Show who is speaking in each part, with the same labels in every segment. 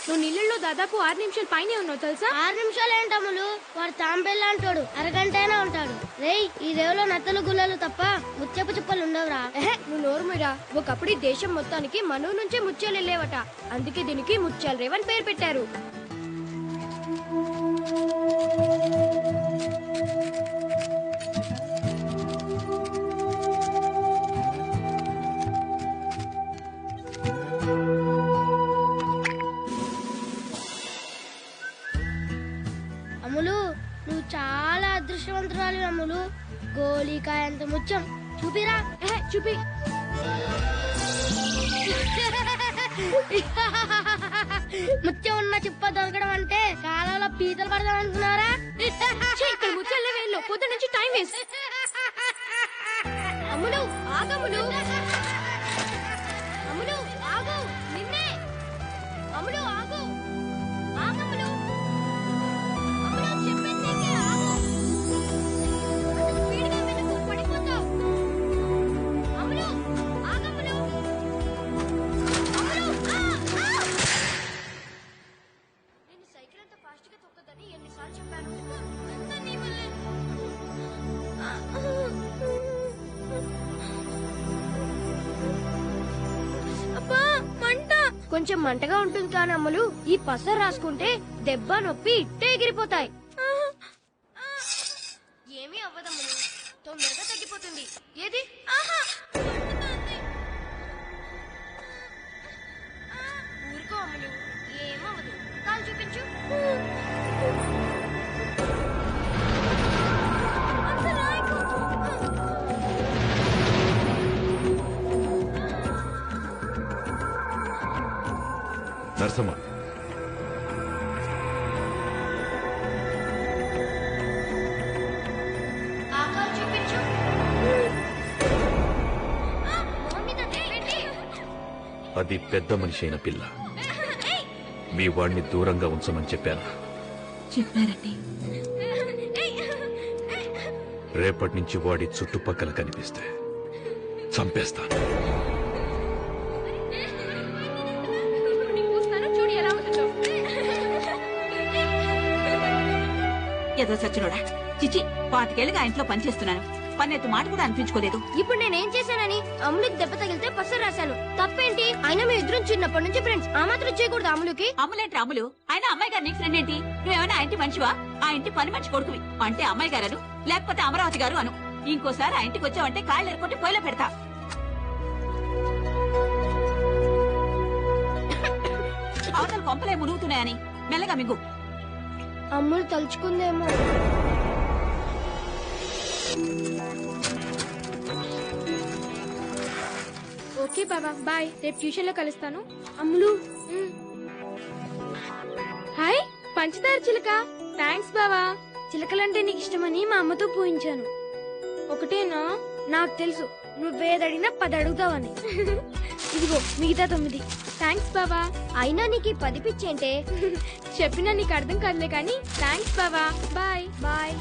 Speaker 1: నువ్వు నీళ్ళలో దాదాపు 6 నిమిషాలు పైనే ఉన్నావు తెలుసా?
Speaker 2: 6 నిమిషాలు ఏంటమ్ములు? వాడు తాంబెల్లా అంటాడు, అరగంటైనా ఉంటాడు. రేయ్, ఈ రేవులో నత్తలు గుల్లలు తప్ప ముత్యపు చుప్పలు ఉండవురా.
Speaker 1: నువ్వు నోరుమిరా. ఒకప్పుడు ఈ దేశం మొత్తానికి మనూ నుంచే ముత్యాలు వెళ్ళేవట. అందుకే దీనికి ముత్యాల రేవ్ అని పేరు పెట్టారు.
Speaker 2: అమ్ములు, నువ్వు చాలా అదృష్టవంతురాలు అమ్ములు. గోళీకాయ అంత ముత్యం చూపిరా.
Speaker 1: చూపి.
Speaker 2: ముత్యం ఉన్న చిప్ప దొరకడం అంటే కాలంలో పీతలు పడదాం అనుకున్నారా?
Speaker 1: ఇక్కడ ముత్యాల వేల్లో పొద్దు నుంచి టైం వేస్ట్. అమ్ములు ఆగమ్ములు. అమ్ములు ఆగు. నిన్నే. అమ్ములు ఆగు. ఆగమ్ములు. అమ్ములు చెప్పింది ఆగు. అంత స్పీడ్గా వెళ్ళకు, పడిపోతావు. అమ్ములు ఆగమ్ములు. అమ్ములు నేను సైకిల్ అంత ఫాస్ట్ గా తొక్కదని ఎన్నిసార్లు చెప్పాను. అంతా నీ వల్లే. అబ్బా మంట. కొంచెం మంటగా ఉంటుంది కానీ అమ్మలు, ఈ పస రాసుకుంటే దెబ్బ నొప్పి ఇట్టే ఎగిరిపోతాయి. ఏమీ అవ్వదమ్మలు, తొందరగా తగ్గిపోతుంది. ఏది ఊరుకో అమ్మలు, ఏమవ్వదు. కాలు చూపించు.
Speaker 3: నరసమ్మ,
Speaker 1: ఆకాలు చూపించు.
Speaker 3: అది పెద్ద మనిషి అయిన పిల్ల. మీ వాడిని దూరంగా ఉంచమని చెప్పాను.
Speaker 4: చెప్పారండి.
Speaker 3: రేపటి నుంచి వాడి చుట్టుపక్కల కనిపిస్తే చంపేస్తాను.
Speaker 4: ఏదో సచ్చినోడా. చిచి, 25 ఏళ్ళుగా ఇంట్లో పనిచేస్తున్నాను. పన్నెత్తు మాట కూడా అనిపించుకోలేదు.
Speaker 1: ఇప్పుడు నేనేం చేశానని అమ్ములకి దెబ్బ తగిలితే పసరు రాశాను. తప్పేంటి? అయినా మీ ఇద్దరం చిన్నప్పటి నుంచి ఫ్రెండ్స్. ఆ మాత్రం చేయకూడదు అమ్ములకి.
Speaker 4: అమ్ములేంటి అమ్ములు? ఆయన అమ్మాయి గారు నీకు ఫ్రెండ్ ఏంటి? నువ్వేమైనా ఆ ఇంటి మనిషివా? ఆ ఇంటి పని మనిషి కొడుకువి అంటే అమ్మాయి గారు, లేకపోతే అమరావతి గారు అను. ఇంకోసారి ఆ ఇంటికి వచ్చావంటే కాళ్ళు ఎరుకుంటే పొయ్యిలో పెడతా. అవతల కొంపలే మునుగుతున్నాయని మెల్లగా మింగు.
Speaker 1: అమ్ములు తలుచుకుందేమో. ఓకే బాబా, బాయ్. రేపు ట్యూషన్ లో కలుస్తాను. అమ్ములు. హాయ్ పంచదార చిలక. థ్యాంక్స్ బావా. చిలకలంటే నీకు ఇష్టమని మా అమ్మతో పూయించాను. ఒకటేనా? నాకు తెలుసు, నువ్వేదడిగినా 10 అడుగుతావని. ఇదిగో మిగతా 9. థ్యాంక్స్ బాబా. అయినా నీకు 10 పిచ్చేంటే? చెప్పినా నీకు అర్థం కాదులే కానీ థ్యాంక్స్ బాబా. Bye bye.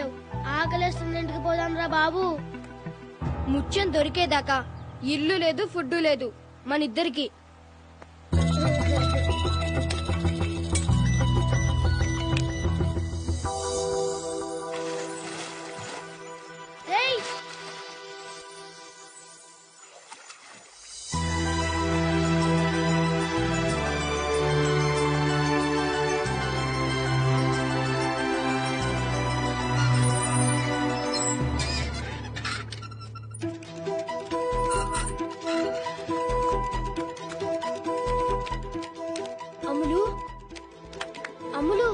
Speaker 2: లేవు. ఆకలేస్తుంది, ఇంటికి పోదాం రా బాబు.
Speaker 1: ముత్యం దొరికేదాకా ఇల్లు లేదు, ఫుడ్ లేదు మన ఇద్దరికి.
Speaker 2: రేయ్,
Speaker 1: అమ్ములు, అమ్ములు,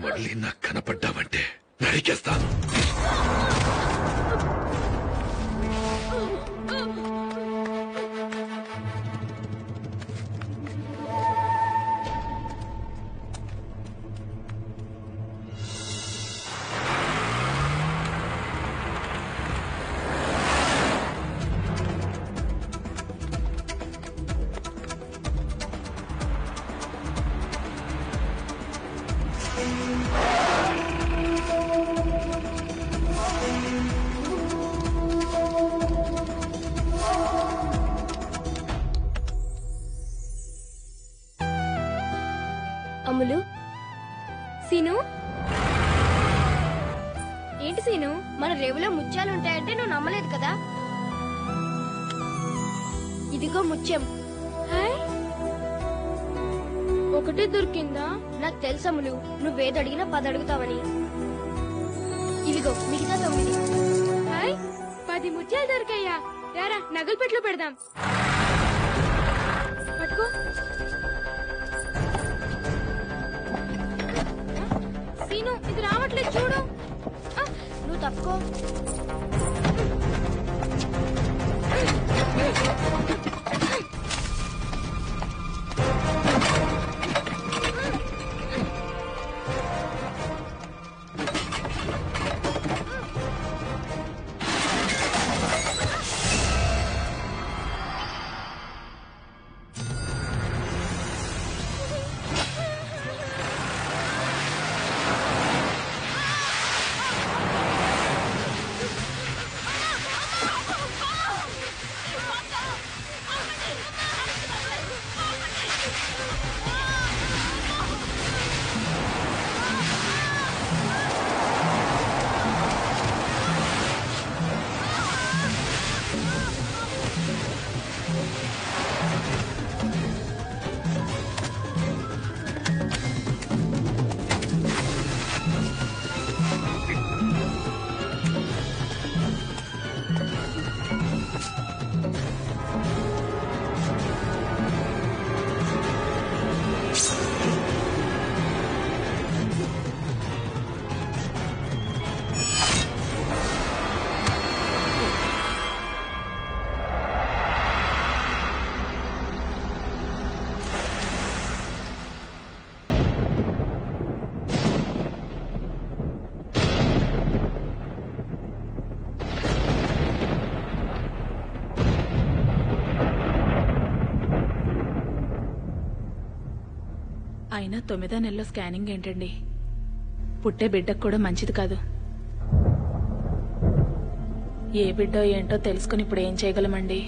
Speaker 3: మళ్ళీ నాకు కనపడ్డావంటే నరికేస్తాను.
Speaker 1: అమ్ములు. సీను, ఏంటి సీను, మన రేవులో ముత్యాలు ఉంటాయంటే నువ్వు నమ్మలేదు కదా. ఇదిగో ముత్యం. హాయ్, ఒకటి దొరికిందా? నాకు తెలుసు అమ్ములు, నువ్వేది అడిగినా 10 అడుగుతావని. ఇదిగో మిగతా 9. హాయ్, 10 ముత్యాలు దొరికాయా? రారా నగలు పెట్లో పెడదాం. పట్టుకో. సీను, ఇది రావట్లేదు చూడు. నువ్వు తప్పుకో.
Speaker 5: అయినా 9వ నెలలో స్కానింగ్ ఏంటండి? పుట్టే బిడ్డకు కూడా మంచిది కాదు. ఏ బిడ్డో ఏంటో తెలుసుకుని ఇప్పుడు ఏం చేయగలమండి?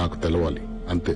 Speaker 6: నాకు తెలవాలి అంతే.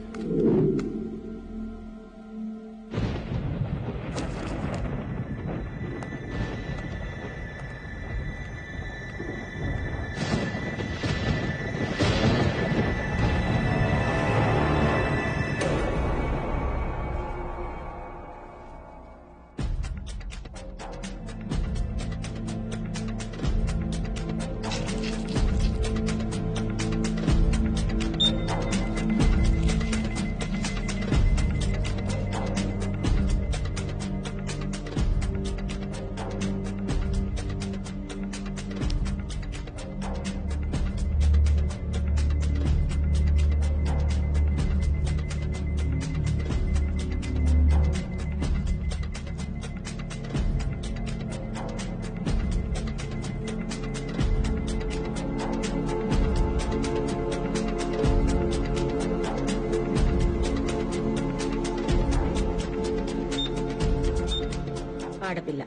Speaker 7: ఆడపిల్ల.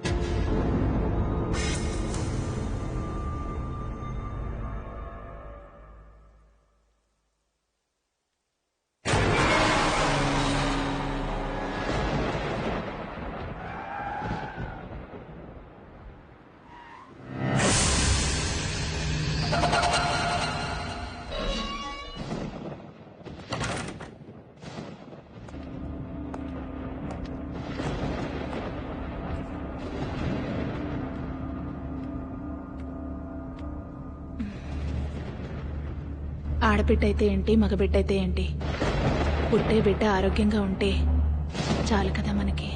Speaker 5: ఆడబిడ్డ అయితే ఏంటి, మగబిడ్డ అయితే ఏంటి, పుట్టే బిడ్డ ఆరోగ్యంగా ఉంటే చాలు కదా మనకి.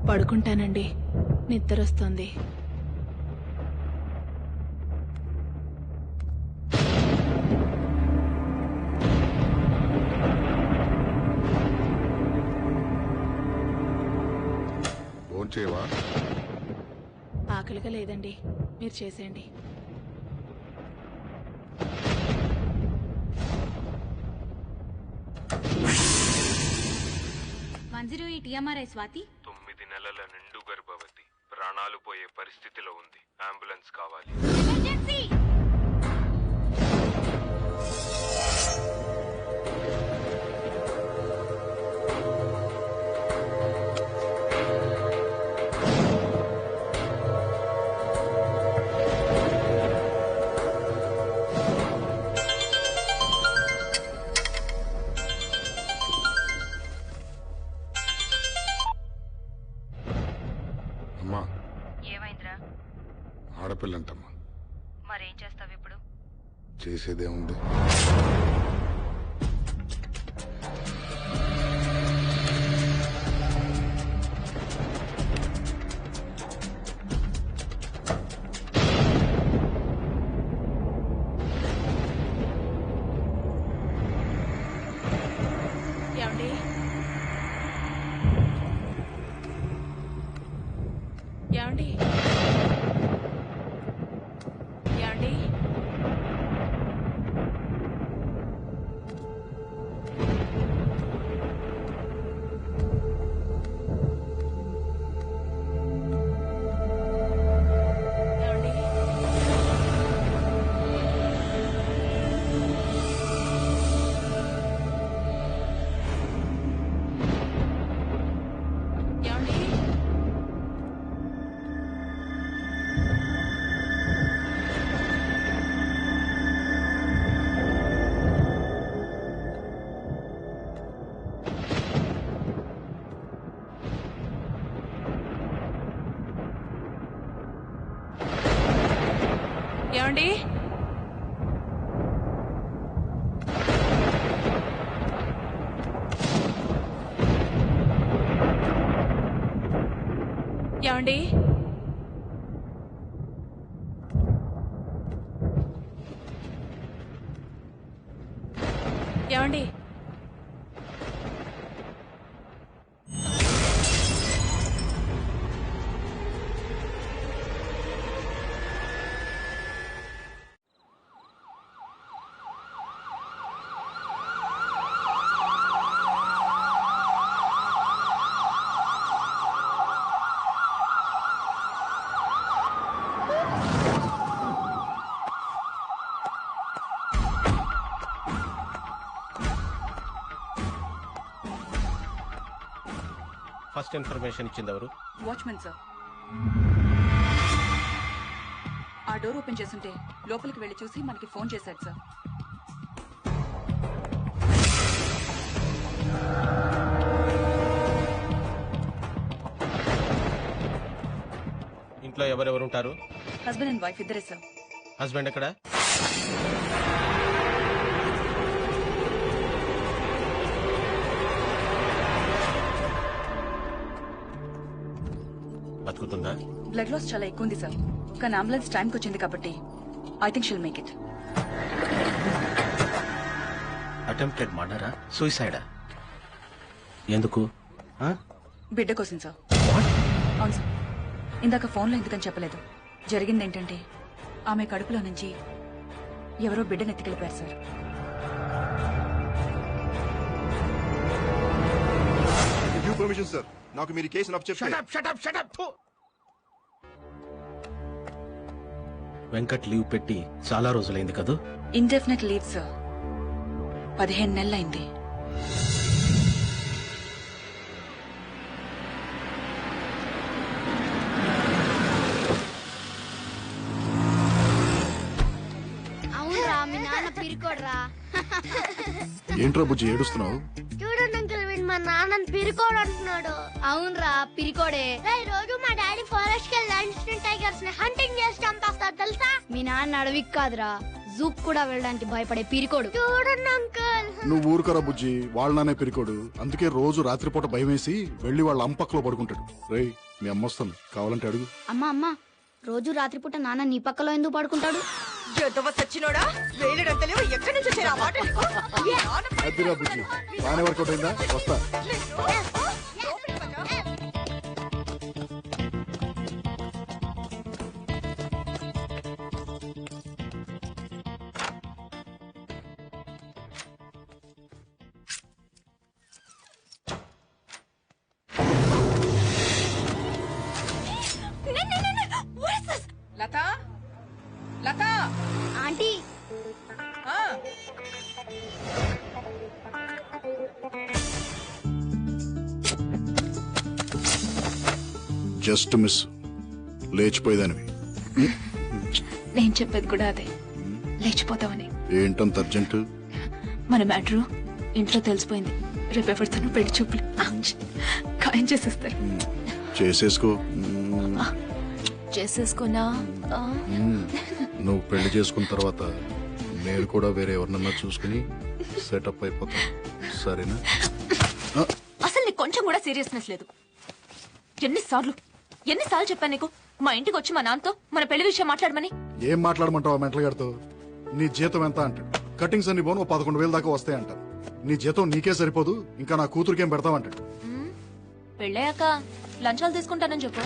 Speaker 5: పడుకుంటానండి, నిద్రొస్తుంది.
Speaker 6: భోంచేవా?
Speaker 5: ఆకలిగా లేదండి, మీరు చేసేయండి.
Speaker 4: టీఎంఆర్ఐ స్వాతి
Speaker 8: 9 నెలల నిండు గర్భవతి, ప్రాణాలు పోయే పరిస్థితిలో ఉంది. అంబులెన్స్ కావాలి.
Speaker 6: అమ్మా,
Speaker 9: ఏమైందిరా?
Speaker 6: ఆడపిల్లంటమ్మా.
Speaker 9: మరేం చేస్తావు ఇప్పుడు?
Speaker 6: చేసేదేముంది?
Speaker 5: ఏమండి? ఏమండి? ఏమండి? ఏమండి? ఏమండి? ఏమండి? ఏమండి? ఏమండి?
Speaker 10: ఫస్ట్ ఇన్ఫర్మేషన్ ఇచ్చింది ఎవరు?
Speaker 9: Watchman sir. ఆ డోర్ ఓపెన్ చేస్తుంటే లోపలికి వెళ్లి చూసి మనకి ఫోన్ చేశాడు సార్.
Speaker 10: ఇంట్లో ఎవరెవరు ఉంటారు?
Speaker 9: హస్బెండ్ అండ్ వైఫ్ ఇద్దరే సార్.
Speaker 10: హస్బెండ్ ఎక్కడ? బతుకుతుందా?
Speaker 9: బ్లడ్ లాస్ చాలా ఎక్కువ ఉంది సార్, కానీ అంబులెన్స్ టైంకి వచ్చింది కాబట్టి I think she'll make it.
Speaker 10: Attempted మర్డరా, సూసైడా? ఎందుకు?
Speaker 9: బిడ్డ కోసం సార్. అవును సార్. ఇందాక ఫోన్లో ఎందుకని చెప్పలేదు. జరిగింది ఏంటంటే ఆమె కడుపులో నుంచి ఎవరో బిడ్డను ఎత్తుకెళ్ళిపోయారు సార్.
Speaker 7: Permission sir. నాకు మీరు కేసు నప్పు చెప్తే
Speaker 10: వెంకట్ లీవ్ పెట్టి చాలా రోజులైంది కదా.
Speaker 9: Indefinite leave sir. 15 నెలలైంది.
Speaker 2: అవునరా మీ నాన్న పిరికోడ్రా.
Speaker 6: ఏంట్రా బుజ్జి ఏడుస్తున్నావు?
Speaker 2: చూడండి అంకుల్ వీడు మా నాన్నని పిరికోడు అంటున్నాడు. అవునరా పిరికోడే. రోజు మా డాడీ ఫారెస్ట్ కి వెళ్ళి టైగర్స్ ని హంటింగ్ చేసి చంపేస్తాడు తెలుసా. మీ నాన్న అడవికి కాదురా జూక్ కూడా వెళ్ళడానికి భయపడే పిరికోడు. చూడండి అంకుల్.
Speaker 6: నువ్వు ఊరుకరా బుజ్జి, వాళ్ళనే పిరికోడు. అందుకే రోజు రాత్రిపూట భయం వేసి వెళ్లి వాళ్ళ అంపక్కలో పడుకుంటాడు. రేయ్ మీ అమ్మ వస్తుంది, కావాలంటే అడుగు.
Speaker 2: అమ్మా రోజు రాత్రిపూట నాన్న నీ పక్కలో ఎందుకు పడుకుంటాడు?
Speaker 6: అదిరా బుజ్జి, బాగానే వర్కౌట్ అయిందా? వస్తా.
Speaker 9: Latha Latha
Speaker 2: aunty
Speaker 6: just miss, లేచిపోయేదానివి.
Speaker 5: నేను చెప్పేది కూడా అదే, లేచిపోతావని.
Speaker 6: ఏంటంత అర్జెంట్?
Speaker 5: మన మ్యాటరు ఇంట్లో తెలిసిపోయింది. రేపు ఎవరితోనూ పెళ్లి చూపులు ఖాయం చేసేస్తారు.
Speaker 6: చేసేసుకో.
Speaker 5: చేసేసుకున్నా
Speaker 6: నువ్వు పెళ్లి చేసుకున్న తర్వాత నేను కూడా వేరే ఎవరినన్నా చూసుకుని సెటప్ అయిపోతాను, సరేనా?
Speaker 1: అసలు నీకు కొంచెం కూడా సీరియస్నెస్ లేదు. ఎన్నిసార్లు చెప్పాను నీకు మా ఇంటికి వచ్చి మా నాన్నతో మన పెళ్లి విషయం మాట్లాడమని?
Speaker 6: ఏం మాట్లాడమంటావు మెంటల్ గారితో? నీ జీతం ఎంత అంటాడు. కటింగ్స్ అన్ని పోను 11,000 దాకా వస్తాయి అంటారు. నీ జీతం నీకే సరిపోదు, ఇంకా నా కూతురికేం పెడతావంటాడు.
Speaker 1: పెళ్ళయ్యాక లంచాలు తీసుకుంటానని చెప్పు.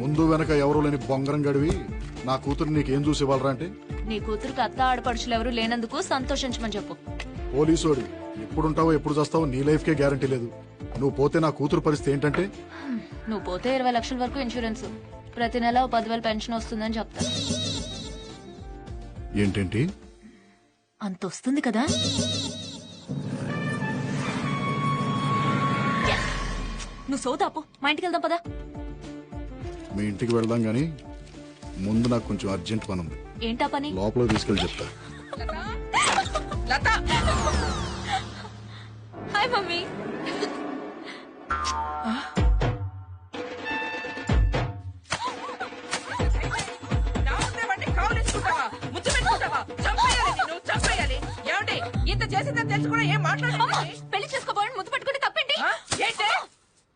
Speaker 6: ముందు వెనక ఎవరూ లేని బొంగరం గడివి నా కూతురు నీకేం చూసి ఇవ్వాలరా అంటే?
Speaker 1: నీ కూతురికి అత్త ఆడపడుచులు ఎవరు లేనందుకు సంతోషించమని చెప్పు.
Speaker 6: పోలీసోడి ఎప్పుడుంటావో ఎప్పుడు చేస్తావో నీ లైఫ్ కే గ్యారంటీ లేదు. నువ్వు పోతే నా కూతురు పరిస్థితి ఏంటంటే?
Speaker 1: నువ్వు పోతే 20 లక్షల వరకు ఇన్సూరెన్స్, ప్రతి నెల 10,000 పెన్షన్ వస్తుందని చెప్తా.
Speaker 6: ఏంటేంటి
Speaker 1: అంత వస్తుంది కదా? నువ్వు సోదాపు, మా ఇంటికి వెళ్దాం పదా.
Speaker 6: మీ ఇంటికి వెళ్దాం గాని ముందు నాకు కొంచెం అర్జెంట్ పని ఉంది.
Speaker 1: ఏంటా పని?
Speaker 6: లోపల తీసుకెళ్ళి చెప్తా.
Speaker 1: Hi mummy. పెళ్లి చేసుకోబోయని ముద్దు పెట్టుకుని తప్పేంటి?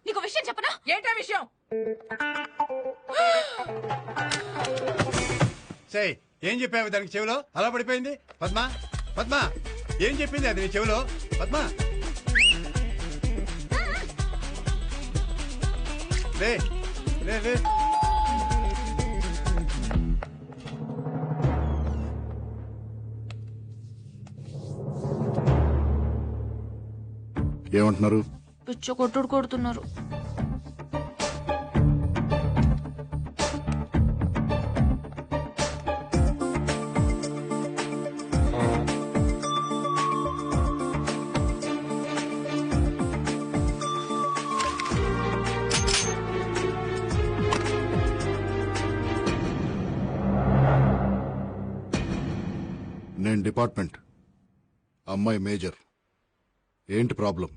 Speaker 1: నీకు విషయం చెప్పనా?
Speaker 9: ఏంటా విషయం?
Speaker 11: ఏం చెప్పావు దానికి చెవిలో? అలా పడిపోయింది. పద్మా పద్మా ఏం చెప్పింది అది నీ చెవిలో? పద్మా లే లే లే.
Speaker 6: ఏమంటున్నారు?
Speaker 1: పిచ్చ కొట్టుడు కొడుతున్నారు.
Speaker 6: నేను డిపార్ట్మెంట్, అమ్మాయి మేజర్. ఏంటి ప్రాబ్లం?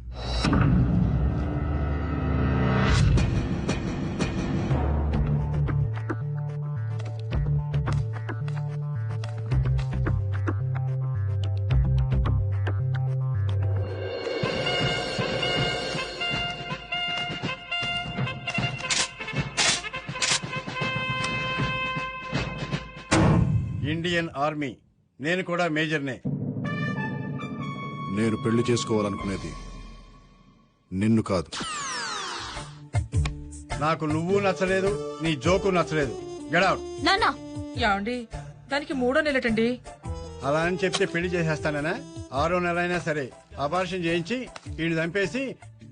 Speaker 11: ఇండియన్ ఆర్మీ, నేను కూడా మేజర్నే.
Speaker 6: నేను పెళ్లి చేసుకోవాలనుకునేది నిన్ను కాదు.
Speaker 11: నాకు నువ్వు నచ్చలేదు, నీ జోకు నచ్చలేదు. Get out.
Speaker 1: నాన్నా
Speaker 9: యాండి దానికి 3వ నెలటండి.
Speaker 11: అలా అని చెప్తే పెళ్లి చేసేస్తానేనా? 6వ నెల అయినా సరే అబార్షన్ చేయించి వీడిని చంపేసి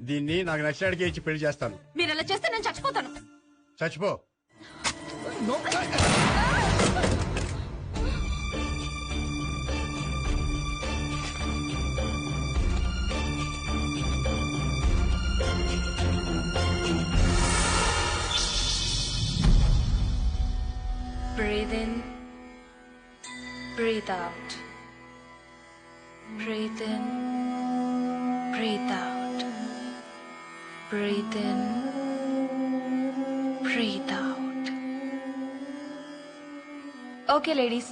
Speaker 11: దీన్ని నాకు నచ్చినడికి ఇచ్చి పెళ్లి చేస్తాను.
Speaker 4: మీరు అలా చేస్తే నేను చచ్చిపోతాను.
Speaker 11: చచ్చిపో.
Speaker 12: Breathe in, breathe out. Breathe in, breathe out. Breathe in, breathe out. Okay, ladies.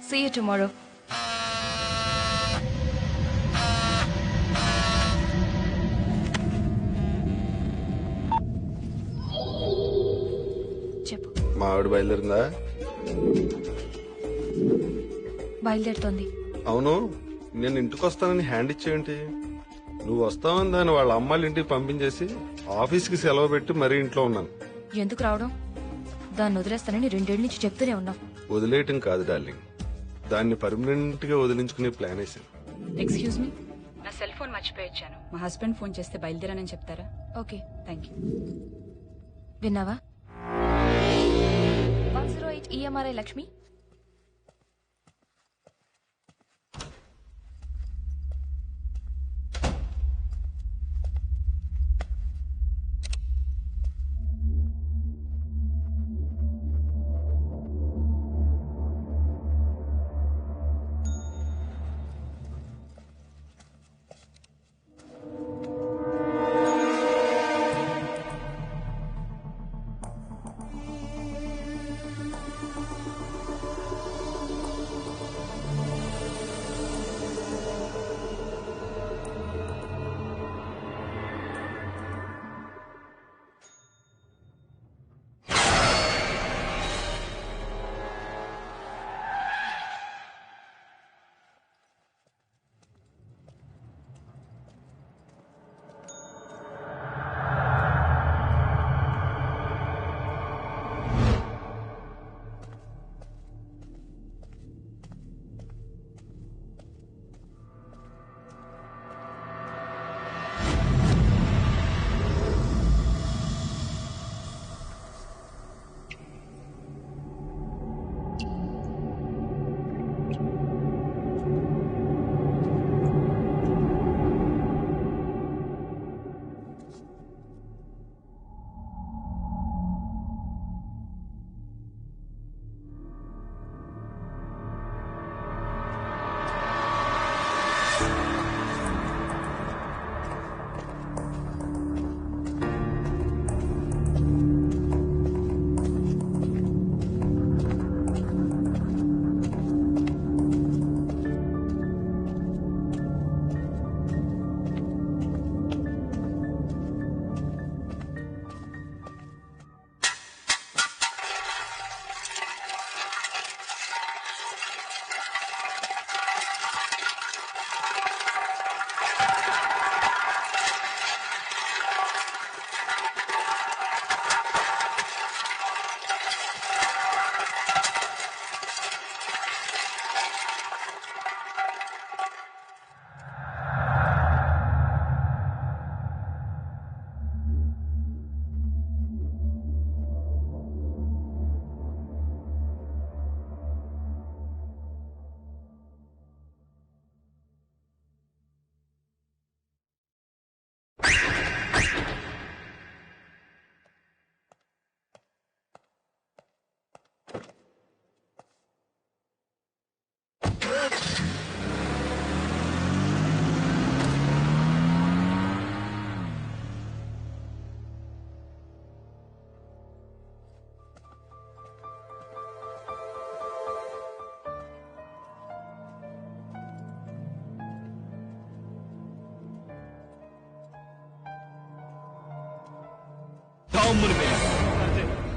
Speaker 12: See you tomorrow. చెప్పు.
Speaker 10: మా ఆవిడ బయలుదేరిందా?
Speaker 12: బయలుదేరుతోంది.
Speaker 10: అవును, నేను ఇంటికి వస్తానని హ్యాండ్ ఇచ్చేయంటి. నువ్వు వస్తావని దాన్ని వాళ్ళ అమ్మాయిల ఇంటికి పంపించేసి ఆఫీస్కి సెలవు పెట్టి మరీ ఇంట్లో ఉన్నాను.
Speaker 12: ఎందుకు రావడం? దాన్ని వదిలేస్తానని 2 ఏళ్ల నుంచి చెప్తూనే ఉన్నావు.
Speaker 10: వదిలేయటం కాదు డార్లింగ్, దాన్ని పర్మనెంట్ గా వదిలించుకునే ప్లాన్ వేసాను.
Speaker 9: ఎక్స్క్యూజ్ మీ, నా సెల్ ఫోన్ మర్చిపోయొచ్చాను. మా హస్బెండ్ ఫోన్ చేస్తే బయలుదేరానని చెప్తారా?
Speaker 12: Okay,
Speaker 9: thank you.
Speaker 12: విన్నావా? 108 EMRI లక్ష్మి.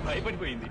Speaker 3: భయపడిపోయింది.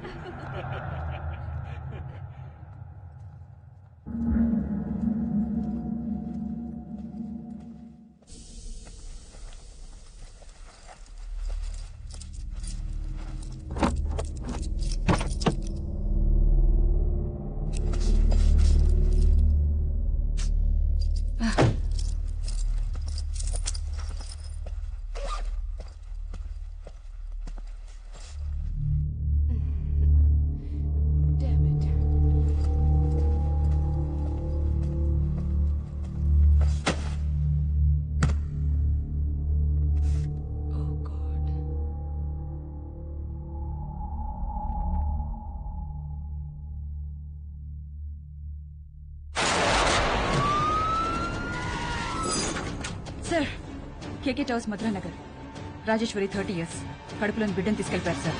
Speaker 9: సార్, కేకే టవర్స్ మధురానగర్, రాజేశ్వరి 30 years, కడుపులోని బిడ్డను తీసుకెళ్లిపారు సార్.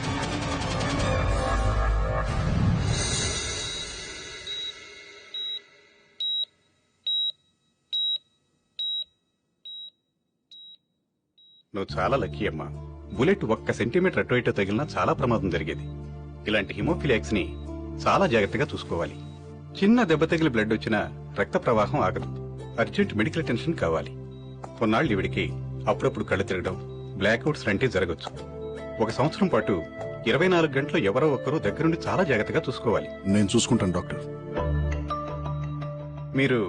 Speaker 13: నువ్వు చాలా లక్కీ అమ్మా. బుల్లెట్ 1 సెంటీమీటర్ అటు ఇటు తగిలినా చాలా ప్రమాదం జరిగేది. ఇలాంటి హిమోఫిలియాక్స్ ని చాలా జాగ్రత్తగా చూసుకోవాలి. చిన్న దెబ్బ తగిలి బ్లడ్ వచ్చినా రక్త ప్రవాహం ఆగదు. అర్జెంట్ మెడికల్ అటెన్షన్ కావాలి. కొన్నాళ్ళు ఈవిడికి అప్పుడప్పుడు కళ్ళు తిరగడం, బ్లాక్అవుట్స్ లాంటివి జరగచ్చు. 1 సంవత్సరం పాటు 24 గంటలు ఎవరో ఒకరు దగ్గరుండి చాలా జాగ్రత్తగా చూసుకోవాలి.
Speaker 6: నేను చూసుకుంటాను డాక్టర్.
Speaker 13: మీరు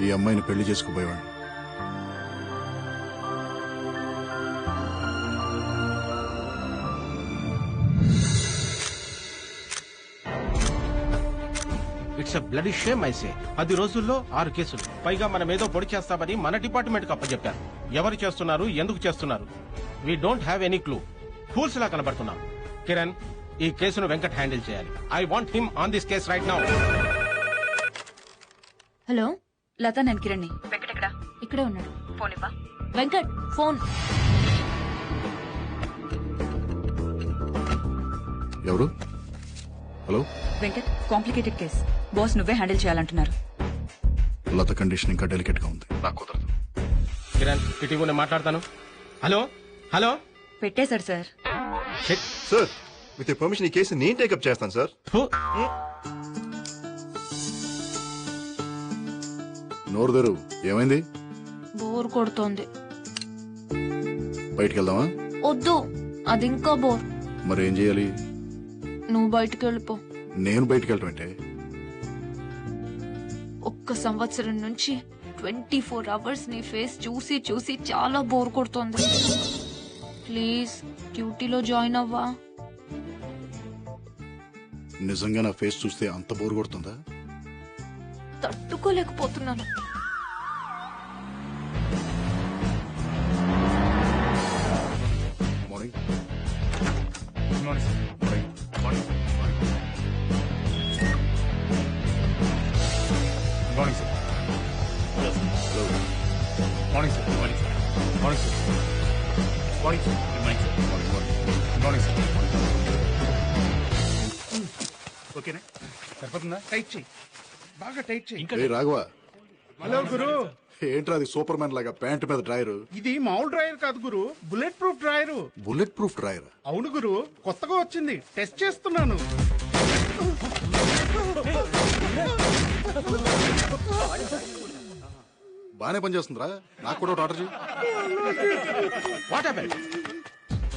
Speaker 6: ఈ అమ్మాయిని పెళ్లి చేసుకుపోయేవాడిని.
Speaker 14: It's a bloody shame I say. 10 రోజుల్లో 6 కేసులు, పైగా మనం ఏదో పొడి చేస్తామని మన డిపార్ట్మెంట్ కి అప్పచెప్పారు. ఎవరు చేస్తున్నారు, ఎందుకు చేస్తున్నారు? We don't have any clue. Fools లా కనబడుతున్నాం. కిరణ్, ఈ కేసును వెంకట్ హ్యాండిల్ చేయాలి. I want him on this case right now.
Speaker 12: Hello
Speaker 9: Latha, నేను కిరణ్ని. వెంకట్ ఎక్కడా?
Speaker 12: ఇక్కడే ఉన్నాడు.
Speaker 9: ఫోన్ ఇవ్వా.
Speaker 12: వెంకట్ ఫోన్.
Speaker 6: ఎవరు? Hello
Speaker 9: Venkat, complicated case. Boss నువ్వే హ్యాండిల్ చేయాలంటున్నారు.
Speaker 6: లత కండిషన్ ఇంకా డెలికేట్ గా ఉంది, నాకు కుదరదు.
Speaker 14: కిరణ్, ఇటీవల నేను మాట్లాడతాను. Hello hello.
Speaker 9: పెట్టేశారు సార్.
Speaker 7: సార్, విత్ పర్మిషన్ ఈ కేసు నేను టేకప్ చేస్తాను సార్.
Speaker 6: నోరు తెరు. ఏమైంది?
Speaker 12: బోర్ కొడుతోంది.
Speaker 6: బయటికి వెళ్దామా?
Speaker 12: వద్దు, అది ఇంకా బోర్.
Speaker 6: మరి ఏం చేయాలి?
Speaker 12: నువ్వు బయటికి వెళ్ళిపో.
Speaker 6: నేను బయటికి వెళ్ళటం అంటే?
Speaker 12: 1 సంవత్సరం నుంచి 24 hours నీ ఫేస్ చూసి చూసి చాలా బోర్ కొడుతోంది. ప్లీజ్ డ్యూటీలో జాయిన్ అవ్వా.
Speaker 6: నిజంగా నా ఫేస్ చూస్తే అంత బోర్ కొడుతుందా?
Speaker 12: తట్టుకోలేకపోతున్నాను.
Speaker 6: Morning.
Speaker 11: Morning sir. Morning sir. Morning sir. Morning sir. Morning sir. Morning sir. Morning sir. ఓకేనా? సరిపోతుందా? టైట్ చెయ్యి, బాగా టైట్ చెయ్యి.
Speaker 6: ఏ రాఘవ.
Speaker 11: హలో గురు.
Speaker 6: ఏంట్రా అది సూపర్ మ్యాన్ లాగా ప్యాంట్ మీద డ్రాయర్?
Speaker 11: ఇది మామూలు డ్రాయర్ కాదు గురు, bulletproof drawer.
Speaker 6: Bulletproof drawer?
Speaker 11: అవును గురు, కొత్తగా వచ్చింది, టెస్ట్ చేస్తున్నాను.
Speaker 6: బానే పనిచేస్తుందిరా. నాకు కూడా ఒకటి ఆర్డర్ చేయి.
Speaker 14: What happened?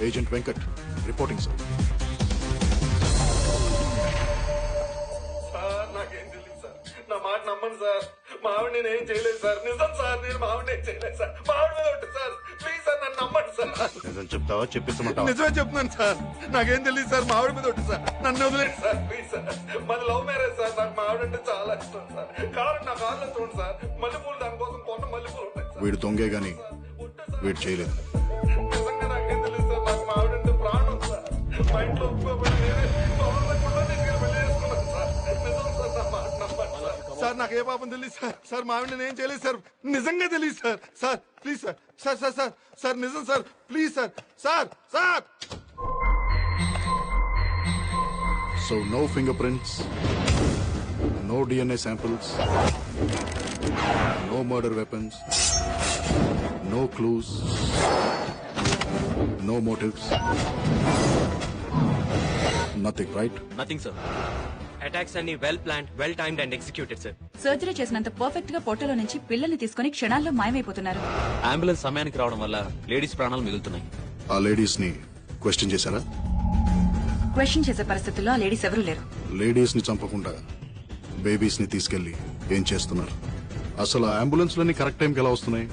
Speaker 6: Agent Venkat reporting sir.
Speaker 10: నాకేం తెలియదు సార్. నా మాట నమ్మండి సార్. మావిడ నేనేం చేయలేదు సార్. నిజం సార్, నేను మావిడ ఏం చేయలేదు సార్. మావిడ మీద ఒకటి సార్. ప్లీజ్ సార్, నన్ను నమ్మండి సార్.
Speaker 6: నిజం చెప్తావా చెప్పిస్తామంటావా?
Speaker 10: నిజమే చెప్తున్నాను సార్. నాకేం తెలియదు సార్. మావిడ మీద ఒకటి సార్. నన్ను వదిలేదు సార్. Please sir. మాది లవ్ మ్యారేజ్ సార్. నాకు మావిడ అంటే చాలా ఇష్టం సార్. కారు నా కార్లో చూడండి సార్. మల్లెపూలు దానికోసం కొన్న మల్లెపూలు ఉంటాయి సార్.
Speaker 6: వీడు దొంగే గాని వీడు చేయలేదు.
Speaker 10: నిజంగా నాకేం తెలియదు సార్. నాకు మావిడ అంటే ప్రాణం సార్. మా ఇంట్లో ఒప్పుకోబడి నేనే తీసుకెళ్ళి పెళ్లి చేసుకున్నాను సార్. నిజం సార్, నా మాట నమ్మండి సార్. సార్ నాకు ఏ పాపం తెలియదు సార్. సార్ మావిడ నేను చేయలేదు సార్. నిజంగా తెలియదు sir. Sir please sir. Sir sir sir sir నిజం sir. Please sir. Sir sir.
Speaker 6: So no fingerprints, no DNA samples, no murder weapons, no clues, no motives, nothing, right?
Speaker 15: Nothing, sir. Attacks అన్ని well planned, well timed and executed, sir.
Speaker 9: Surgery చేసినంత perfect గా పొట్టలో నుంచి పిల్లల్ని తీసుకుని క్షణాల్లో మాయమైపోతున్నారు.
Speaker 15: Ambulance సమయానికి రావడం వల్ల లేడీస్ ప్రాణాలు మిగులుతున్నాయి.
Speaker 6: ఆ లేడీస్ ని క్వశ్చన్ చేశారా?
Speaker 9: క్వశ్చన్ చేసే పరిస్థితుల్లో ఆ లేడీస్ ఎవరూ లేరు.
Speaker 6: లేడీస్ ని చంపకుండా బేబీస్ ని తీసుకెళ్లి ఏం చేస్తున్నారు? అసలు ఆ అంబులెన్స్ లన్నీ కరెక్ట్ టైంకి ఎలా వస్తున్నాయి?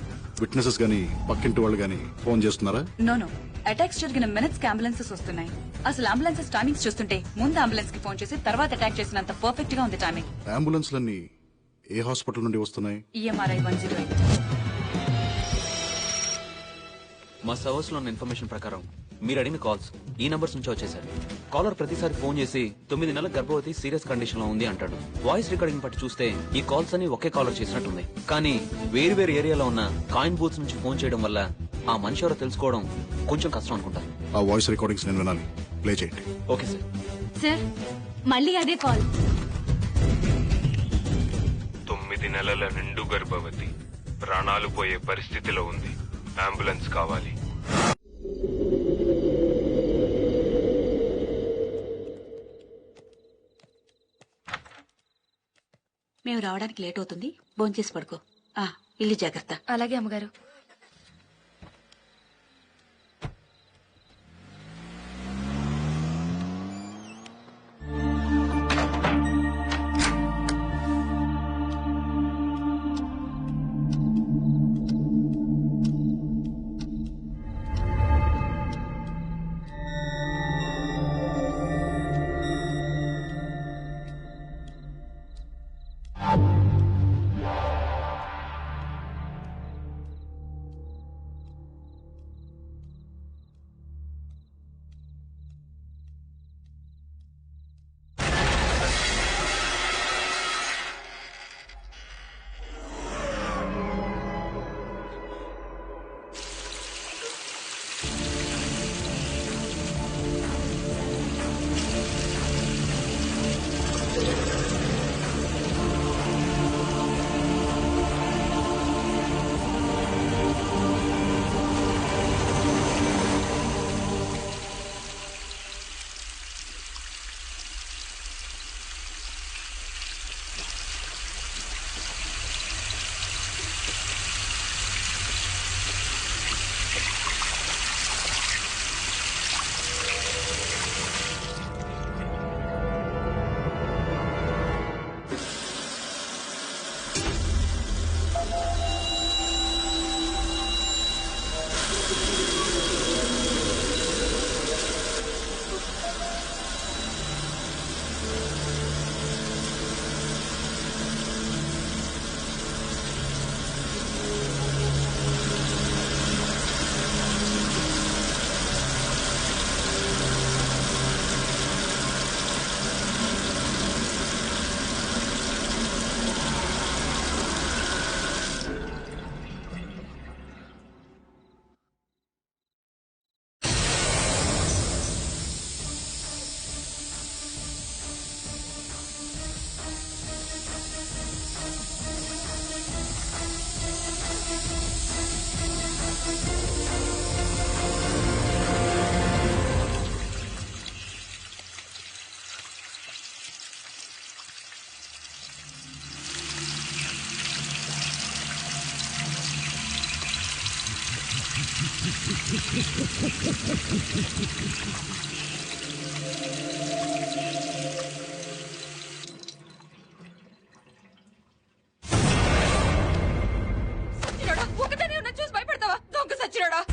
Speaker 6: విట్నెసెస్ గానీ పక్కింటి వాళ్ళు గానీ ఫోన్ చేస్తున్నారా?
Speaker 9: నో అటాక్స్ జరిగిన మినిట్స్ కి అంబులెన్సెస్ వస్తున్నాయి. అసలు అంబులెన్సెస్ టైమింగ్స్ చూస్తుంటే ముందు అంబులెన్స్ కి ఫోన్ చేసి తర్వాత అటాక్ చేసినంత పర్ఫెక్ట్ గా ఉంది టైమింగ్.
Speaker 6: అంబులెన్స్ లన్నీ ఏ హాస్పిటల్ నుండి వస్తున్నాయి?
Speaker 9: EMRI 108.
Speaker 15: మా సర్వర్స్ లో ఉన్న ఇన్ఫర్మేషన్ ప్రకారం
Speaker 16: మీరు అడిగిన కాల్స్ ఈ నంబర్స్ నుంచి వచ్చేసారు. కాలర్ ప్రతిసారి ఫోన్ చేసి 9 నెలల గర్భవతి సీరియస్ కండిషన్ లో ఉంది అంటాడు. వాయిస్ రికార్డింగ్ బట్టి చూస్తే ఈ కాల్స్ అని ఒకే కాలర్ చేసినట్టుంది. కానీ వేరు వేరు ఏరియాలో ఉన్న కాయిన్ బూత్స్ నుంచి ఫోన్ చేయడం వల్ల ఆ మనిషి ఎవరో తెలుసుకోవడం కొంచెం కష్టం అనుకుంటా.
Speaker 6: ఆ వాయిస్ రికార్డింగ్స్ నేను వినాలి. ప్లే చేయండి.
Speaker 16: Okay sir.
Speaker 2: సార్ మళ్ళీ అదే కాల్.
Speaker 8: 9 నెలల నిండు గర్భవతి ప్రాణాలు పోయే పరిస్థితిలో ఉంది. అంబులెన్స్ కావాలి.
Speaker 4: మేము రావడానికి లేట్ అవుతుంది. భోంచేసి పడుకో. ఇల్లు జాగ్రత్త.
Speaker 12: అలాగే అమ్మగారు.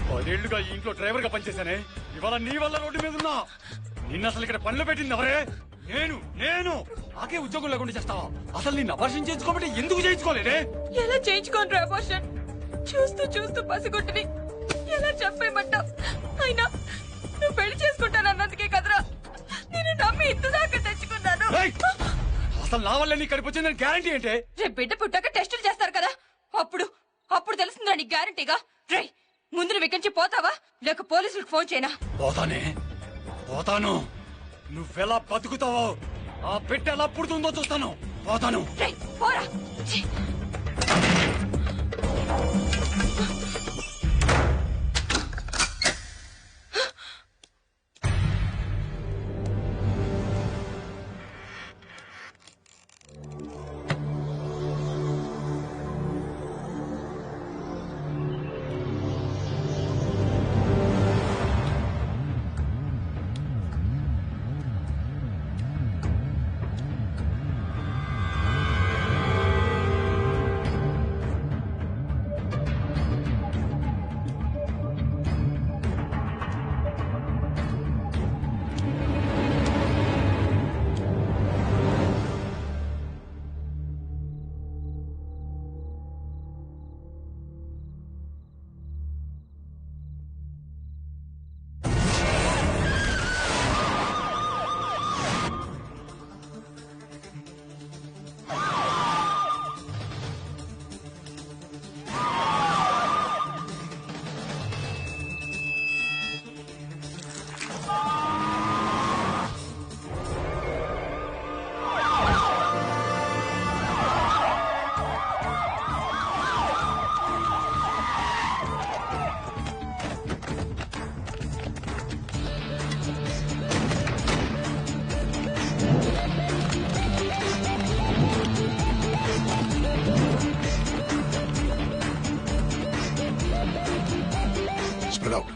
Speaker 17: పదేళ్లుగా ఈ ఇంట్లో డ్రైవర్ గా పనిచేశానే. ఇవాళ నీ వల్ల రోడ్డు మీద ఉన్నా. నిన్న అసలు ఇక్కడ పనులు పెట్టింది ఎవరే? నేను నాకే ఉద్యోగం లేకుండా చేస్తావా? అసలు నిన్ను అబార్షన్ చేయించుకోమంటే ఎందుకు చేయించుకోలేదే?
Speaker 12: ఎలా చేయించుకోండి అబార్షన్? చూస్తూ చూస్తూ పసిగొట్టుని ఎలా చెప్పేయమంటావు? అయినా నువ్వు పెళ్లి చేసుకుంటానన్నందుకే కదరా నేను నమ్మి ఇంతదాకా తెచ్చుకున్నాను.
Speaker 17: అసలు నా వల్ల నీ ఇక్కడికి వచ్చిందని గ్యారంటీ ఏంటే?
Speaker 12: రేపు బిడ్డ పుట్టాక టెస్టులు చేస్తారు కదా, అప్పుడు తెలుస్తుందా నీకు గ్యారంటీగా? రే ముందు నువ్వు ఇక్కడి నుంచి పోతావా లేక పోలీసులకు ఫోన్ చేయనా?
Speaker 17: పోతాను. నువ్వెలా బతుకుతావో, ఆ బిడ్డ ఎలా పుడుతుందో చూస్తాను. పోతాను.
Speaker 12: పోరా.
Speaker 6: Get out.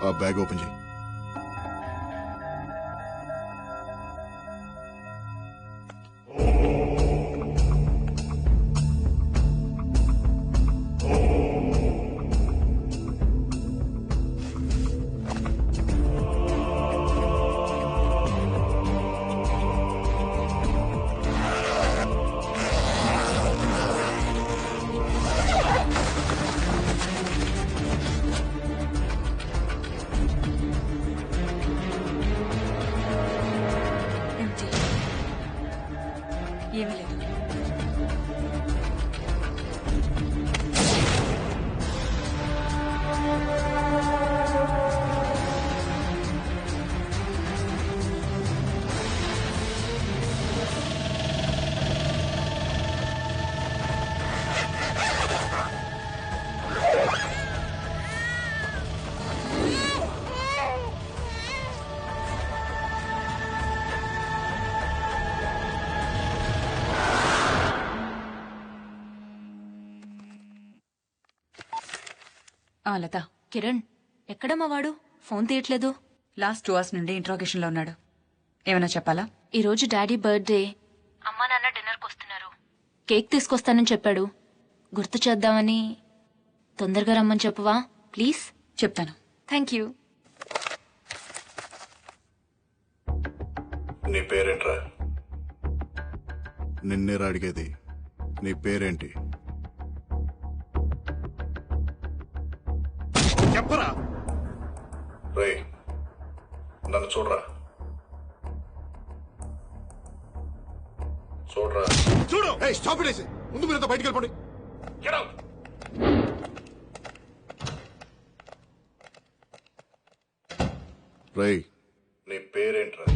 Speaker 6: ఆ బ్యాగ్ ఓపెన్ చేయి.
Speaker 9: ఏమీ లేదు. లత,
Speaker 12: కిరణ్ ఎక్కడమ్మా వాడు? ఫోన్ తీయట్లేదు.
Speaker 9: లాస్ట్ 2 hours నుండి ఇంట్రాగేషన్ లో ఉన్నాడు. ఏమైనా చెప్పాలా?
Speaker 12: ఈ రోజు డాడీ బర్త్డే. అమ్మా నాన్న డిన్నర్కి వస్తున్నారు. కేక్ తీసుకొస్తానని చెప్పాడు. గుర్తు చేద్దామని. తొందరగా రమ్మని చెప్పవా ప్లీజ్?
Speaker 9: చెప్తాను.
Speaker 12: Thank you.
Speaker 6: నీ పేరేంట్రా? నిన్నేరా అడిగేది. నీ పేరేంటి? చెప్పరా. రే, నన్ను చూడరా. చూడరా. చూడు. Stop it. ముందు మీరంతా బయటికి వెళ్ళిపోండి. రే, నీ పేరేంట్రా?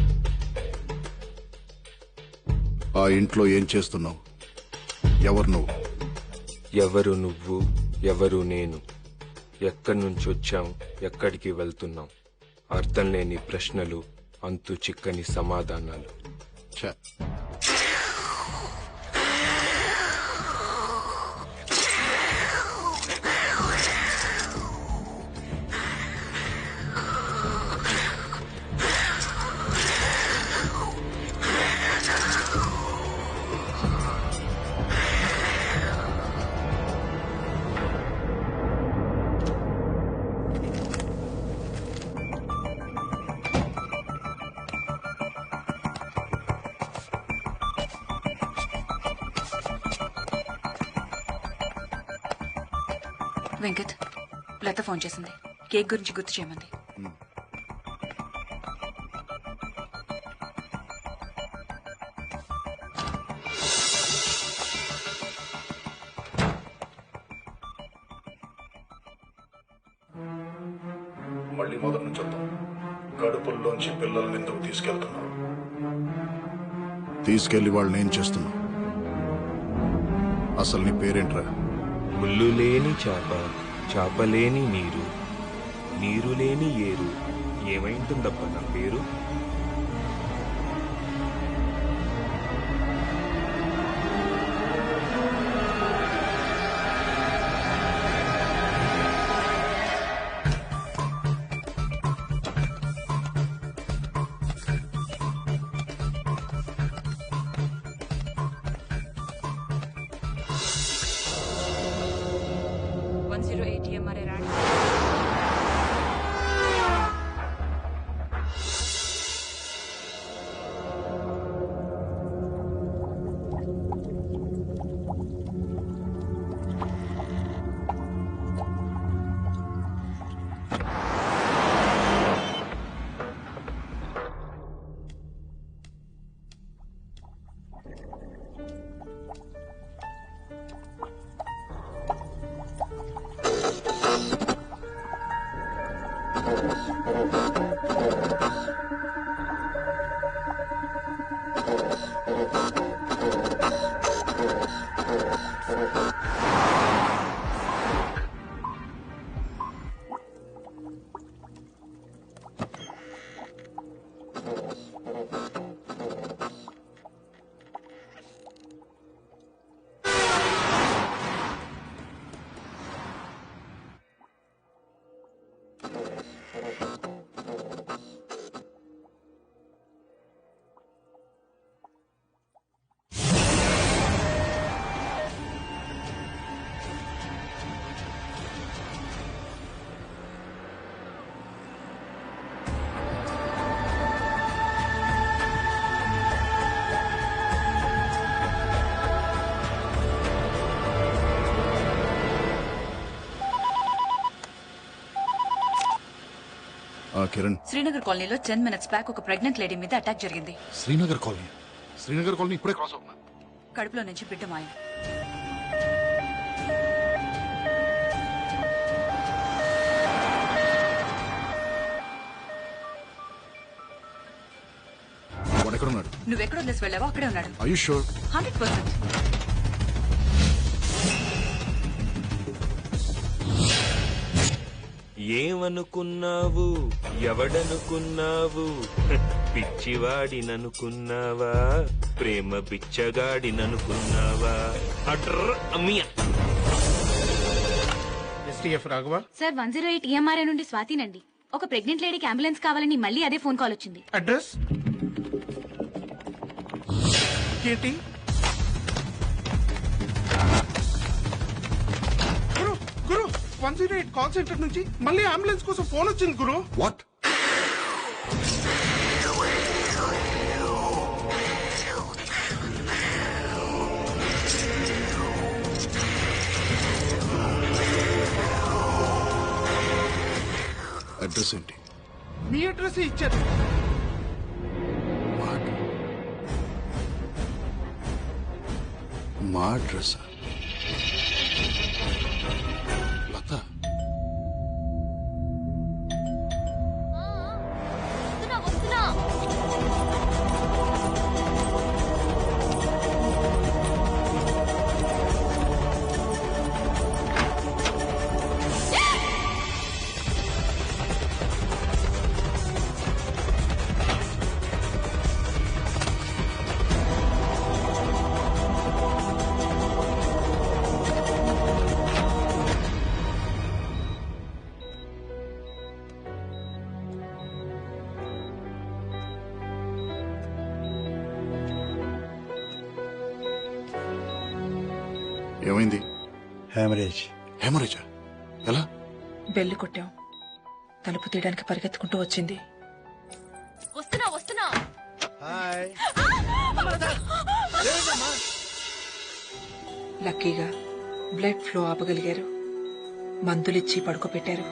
Speaker 6: ఆ ఇంట్లో ఏం చేస్తున్నావు? ఎవరు నువ్వు?
Speaker 8: ఎవరు నువ్వు, ఎవరు నేను, ఎక్కడి నుంచి వచ్చాం, ఎక్కడికి వెళ్తున్నాం, అర్థం లేని ప్రశ్నలు, అంతు చిక్కని సమాధానాలు.
Speaker 9: వెంకట్, లత ఫోన్ చేసింది. కేక్ గురించి గుర్తు చేయమంది.
Speaker 6: మళ్ళీ మొదటి నుంచి వద్దాం. కడుపుల్లోంచి పిల్లల్ని ఎందుకు తీసుకెళ్తున్నావు? తీసుకెళ్లి వాళ్ళని ఏం చేస్తున్నావు? అసలు నీ పేరేంట్రా?
Speaker 8: ముళ్ళు లేని చేప, చేపలేని నీరు, నీరు లేని ఏరు, ఏమైంటుందబ్బా నా పేరు?
Speaker 9: 108 EMRA రాణి.
Speaker 6: కిరణ్,
Speaker 9: శ్రీనగర్ కాలనీలో 10 minutes బ్యాక్ ఒక ప్రెగ్నెంట్ లేడీ మీద అటాక్ జరిగింది.
Speaker 6: శ్రీనగర్ కాలనీ ఇప్పుడే క్రాస్ అవుతున్నా.
Speaker 9: కడుపులో నుంచి బిడ్డ మాయం.
Speaker 6: వాడు ఎక్కడున్నాడు?
Speaker 9: నువ్వెక్కడ వదిలేసి వెళ్ళావో అక్కడే ఉన్నాడు.
Speaker 6: Are you sure?
Speaker 9: 100%.
Speaker 8: ఏమనుకున్నావు, ఎవడనుకున్నావు, పిచ్చివాడిననుకున్నావా, ప్రేమ బిచ్చగాడిననుకున్నావా? అట్ర అమ్మియా.
Speaker 14: ఎస్టీఎఫ్ రాఘవ.
Speaker 18: సార్ 108 EMRA నుండి స్వాతినండి. ఒక ప్రెగ్నెంట్ లేడీకి అంబులెన్స్ కావాలని మళ్ళీ అదే ఫోన్ కాల్ వచ్చింది.
Speaker 14: అడ్రస్ కేటీ. గురు 108 కాల్ సెంటర్ నుంచి మళ్ళీ అంబులెన్స్ కోసం ఫోన్ వచ్చింది గురు.
Speaker 6: వాట్? అడ్రస్ ఏంటి?
Speaker 14: మీ అడ్రస్ ఇచ్చారు.
Speaker 6: మా అడ్రస్ లత. ఏమైంది? హెమరేజ్. ఎలా?
Speaker 5: బెల్లు కొట్టాం. తలుపు తీయడానికి పరిగెత్తుకుంటూ వచ్చింది.
Speaker 18: వస్తున్నా.
Speaker 5: లక్కీగా బ్లడ్ ఫ్లో ఆపగలిగారు. మందులిచ్చి పడుకోబెట్టారు.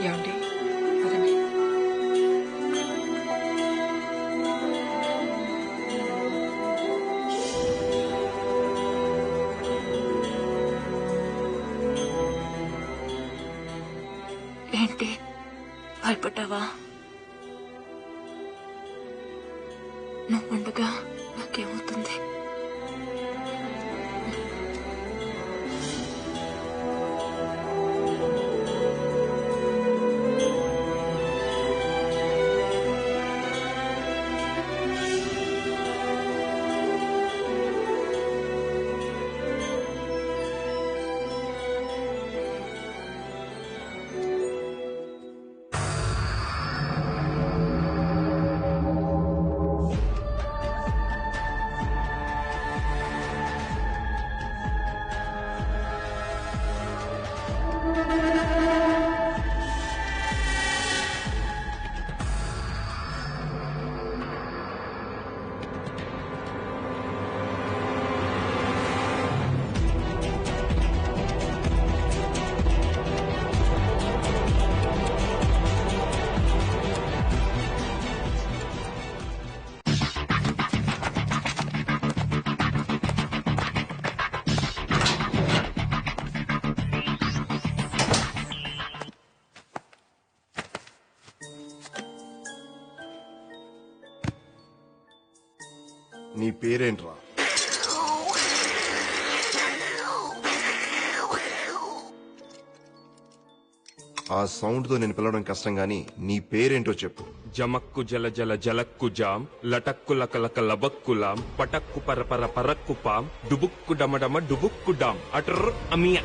Speaker 5: ఏమండి పదండి.
Speaker 18: ఏంటి భయపడ్డావా? నువ్వుండగా నాకేమవుతుంది?
Speaker 7: నీ పేరేంట్రా? ఆ సౌండ్ తో నేను పిలవడం కష్టం గానీ నీ పేరేంటో చెప్పు.
Speaker 8: జమక్కు జల జల జలక్కు జాం లటక్కు లకలక లబక్కులాం పటక్కు పరపర పరక్కు పాం డుబుక్కు డమడమ డుబుక్కు డాం అటర్ అమియా.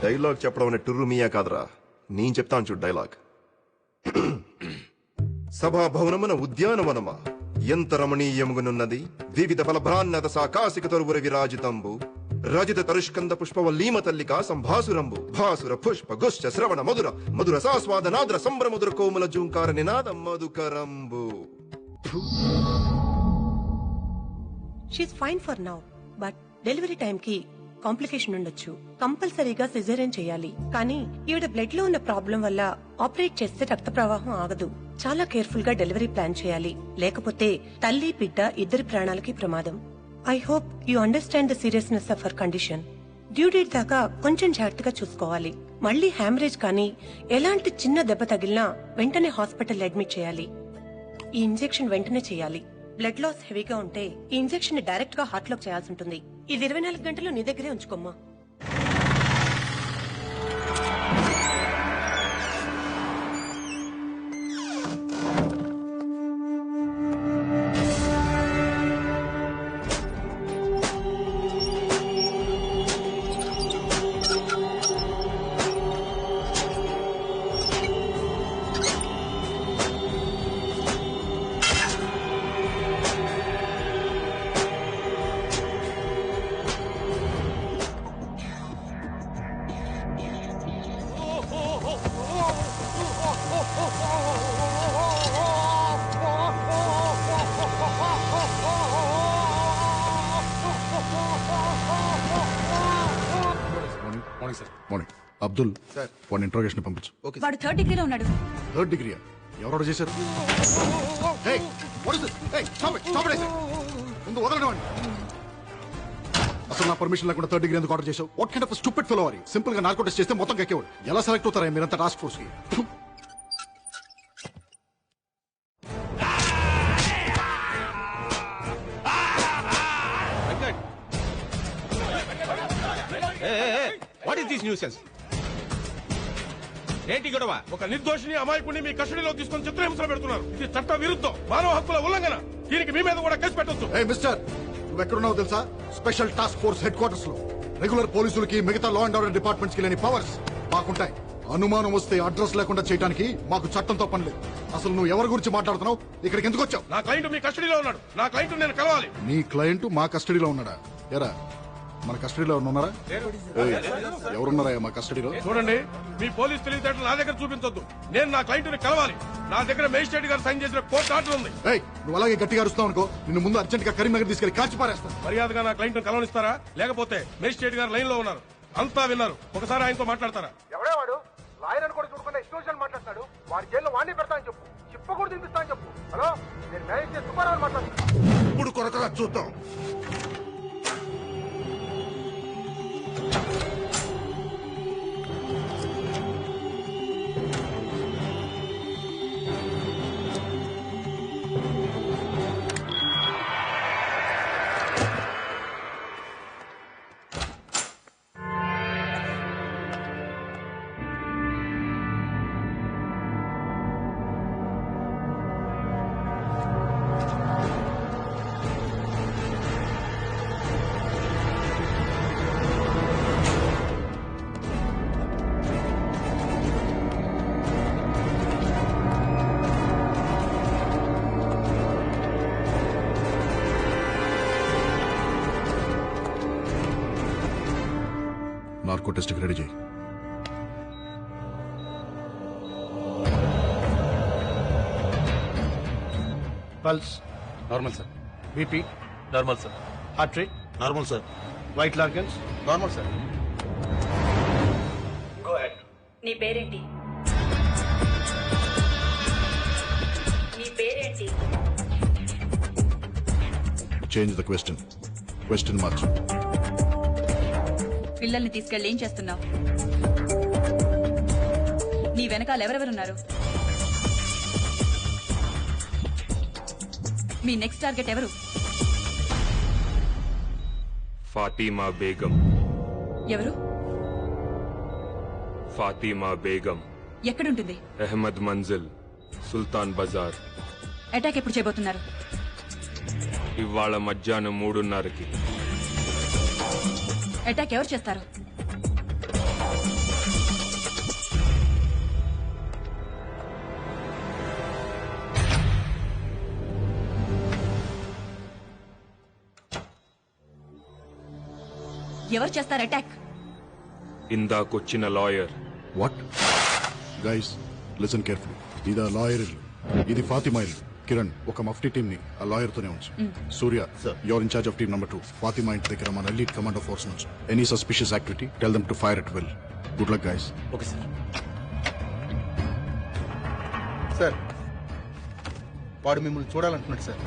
Speaker 7: డైలాగ్ చెప్పడం అనే టుర్రు మియా కాదురా, నేను చెప్తాను చూడు డైలాగ్. సభా భవనమున ఉద్యానవనమా ఎంత రమణీయముగనున్నది, వివిధ ఫలభ్రాన్నత సాకాశిక తరువుర విరాజితంబు రజిత తరుష్కంద పుష్పవల్లీమ తల్లికా సంభాసురంబు భాసుర పుష్ప గుష్ట శ్రవణ మధుర మధుర సాస్వాదనాద్ర సంభ్రమధుర కోమల జూంకార నినాద మధుకరంబు.
Speaker 19: She's fine for now, but delivery time కి కాంప్లికేషన్ ఉండొచ్చు. కంపల్సరీగా సిజేరియన్ చేయాలి. కానీ ఈవిడ బ్లడ్ లో ఉన్న ప్రాబ్లం వల్ల ఆపరేట్ చేస్తే రక్త ప్రవాహం ఆగదు. చాలా కేర్ఫుల్ గా డెలివరీ ప్లాన్ చేయాలి, లేకపోతే తల్లి బిడ్డ ఇద్దరి ప్రాణాలకి ప్రమాదం. I hope you understand the seriousness of her condition. Due date దాకా కొంచెం జాగ్రత్తగా చూసుకోవాలి. మళ్ళీ హ్యామరేజ్ కానీ ఎలాంటి చిన్న దెబ్బ తగిలినా వెంటనే హాస్పిటల్ అడ్మిట్ చేయాలి. ఈ ఇంజెక్షన్ వెంటనే చేయాలి. బ్లడ్ లాస్ హెవీగా ఉంటే ఈ ఇంజెక్షన్ డైరెక్ట్ గా హార్ట్ లోకి చేయాల్సి ఉంటుంది. ఇది 24 గంటలు నీ దగ్గరే ఉంచుకోమ్మా.
Speaker 6: అబ్దుల్ వాడిని ఇంట్రోగేషన్ పంపించు.
Speaker 9: వాడు 3rd డిగ్రీలో ఉన్నాడు.
Speaker 6: 3rd డిగ్రీయా? ఎవరు చేశారు? ముందు వదలడం అండి. అసలు నా పర్మిషన్ లేకుండా 3rd డిగ్రీ ఎందుకు ఆర్డర్ చేసావు? What kind of stupid fellow are you? Simple గా నార్కో టెస్ట్ చేస్తే మొత్తం కక్కేవాడు. ఎలా సెలెక్ట్ అవుతారా మీరంతా టాస్క్ ఫోర్స్ కి?
Speaker 14: What is this nuisance? ఏంటి గొడవ? ఒక నిర్దోషిని అమాయకుడిని మీ కస్టడీలో తీసుకొని చిత్రహింసలు పెడుతున్నారు. ఇది చట్ట విరుద్ధం, మానవ హక్కుల ఉల్లంఘన. దీనికి మీ మీద కూడా కేసు పెట్టొచ్చు.
Speaker 6: మిస్టర్, నువ్వు ఎక్కడున్నావు తెలుసా? Special task force head quarters లో. రెగ్యులర్ పోలీసులకి మిగతా లా అండ్ ఆర్డర్ డిపార్ట్మెంట్స్ కి లేని పవర్స్ మాకుంటాయి. అనుమానం వస్తే అడ్రస్ లేకుండా చేయడానికి మాకు చట్టంతో పని లేదు. అసలు నువ్వు ఎవరి గురించి మాట్లాడుతున్నావు? ఇక్కడికి ఎందుకు వచ్చావు?
Speaker 14: నా క్లయింట్ మీ కస్టడీలో ఉన్నాడు. నా క్లయింట్ నేను కలవాలి.
Speaker 6: నీ క్లయింట్ మా కస్టడీలో ఉన్నాడా? ఎరా, మన కస్టడీలో ఉన్నారా? ఎవరున్నారా మా కస్టడీలో?
Speaker 14: చూడండి, మీ పోలీస్ తెలివితేటలు నా దగ్గర చూపించొద్దు. నేను నా క్లయింట్ ని కలవాలి. నా దగ్గర మేజిస్ట్రేట్ గారు సైన్ చేసిన కోర్టు ఆర్డర్ ఉంది.
Speaker 6: నువ్వు అలాగే గట్టిగా అరుస్తావు అనుకో, నిన్ను ముందు అర్జెంట్ గా కరీంనగర్ తీసుకెళ్లి కాల్చి పారేస్తాను.
Speaker 14: మర్యాదగా నా క్లయింట్ ని కలవనిస్తారా? లేకపోతే మేజిస్ట్రేట్ గారు లైన్ లో ఉన్నారు, అంతా విన్నారు. ఒకసారి ఆయనతో మాట్లాడతారా?
Speaker 10: ఎవడేవాడు? లాయర్ అని కూడా చూడకుండా ఎక్స్టోషన్ మాట్లాడతాడు. వాడి జైల్లో వాడిని పెడతా అని చెప్పు. చిప్ప కూడా తినిపిస్తా అని చెప్పు. హలో, నేను మేనేజ్ చేసి సుబ్బారావు మాట్లాడుతాను.
Speaker 6: ఇప్పుడు కొరకగా చూద్దాం. నార్కో టెస్ట్ రెడీ చేయి.
Speaker 14: Pulse normal sir. BP
Speaker 15: normal sir.
Speaker 14: Heart rate
Speaker 15: normal sir.
Speaker 14: White లార్గన్స్ నార్మల్ సార్.
Speaker 9: Go ahead. నీ పేరేంటి? నీ పేరేంటి?
Speaker 6: Change the question. క్వశ్చన్ మార్చు.
Speaker 9: పిల్లల్ని తీసుకెళ్ళి ఏం చేస్తున్నావు? నీ వెనకాల ఎవరెవరున్నారు? మీ నెక్స్ట్ టార్గెట్ ఎవరు?
Speaker 8: ఫాతిమా బేగం.
Speaker 9: ఎవరు?
Speaker 8: ఫాతిమా బేగం
Speaker 9: ఎక్కడుంటుంది?
Speaker 8: అహ్మద్ మంజిల్, సుల్తాన్ బజార్.
Speaker 9: అటాక్ ఎప్పుడు చేయబోతున్నారు?
Speaker 8: ఇవాళ మధ్యాహ్నం 3:30కి.
Speaker 9: అటాక్ ఎవరు చేస్తారు? ఎవరు చేస్తారు అటాక్?
Speaker 8: ఇందాకొచ్చిన lawyer.
Speaker 6: What? Guys listen carefully. ఇది ఆ లాయర్ ఇల్లు, ఇది ఫాతిమా ఇల్లు. కిరణ్, ఒక మఫ్టీ టీమ్ ని ఆ లాయర్ తోనే ఉంచు. Surya, your incharge of team number 2. Fatima ఇంటి దగ్గర మన ఎలీట్ కమాండో ఫోర్స్ నుంచి any suspicious activity tell them to fire at will. Good luck guys.
Speaker 15: Okay sir.
Speaker 20: Sir, వాడు మిమ్మల్ని చూడాలంటున్నాడు సార్.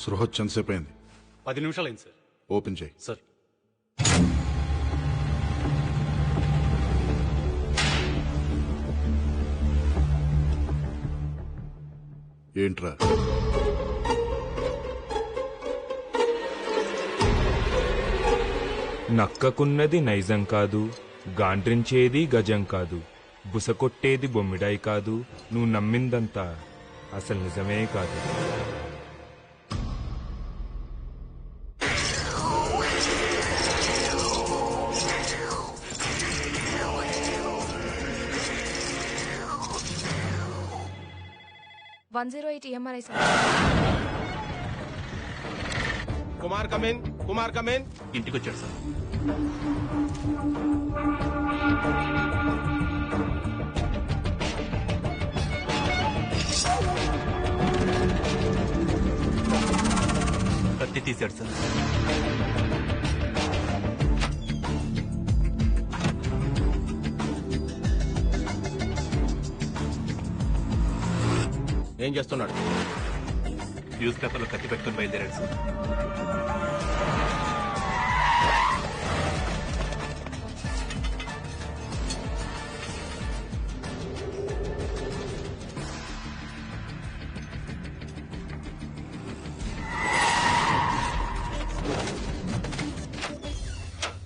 Speaker 6: సృహత్ ఎంతసేపు అయింది?
Speaker 17: 10 నిమిషాలైంది సార్.
Speaker 6: ఓపెన్ చేయి.
Speaker 17: సార్.
Speaker 6: ఏంట్రా?
Speaker 8: నక్కకున్నది నైజం కాదు, గాండ్రించేది గజం కాదు, బుసకొట్టేది బొమ్మిడాయి కాదు, నువ్వు నమ్మిందంతా అసలు నిజమే కాదు.
Speaker 14: Kumar come in, Kumar come in.
Speaker 15: ఇంటికి వచ్చాడు సార్. కత్తి తీశాడు సార్.
Speaker 14: ఏం చేస్తున్నాడు?
Speaker 15: న్యూస్ పేపర్లో కత్తి పెట్టుకుని బయలుదేరాడు sir.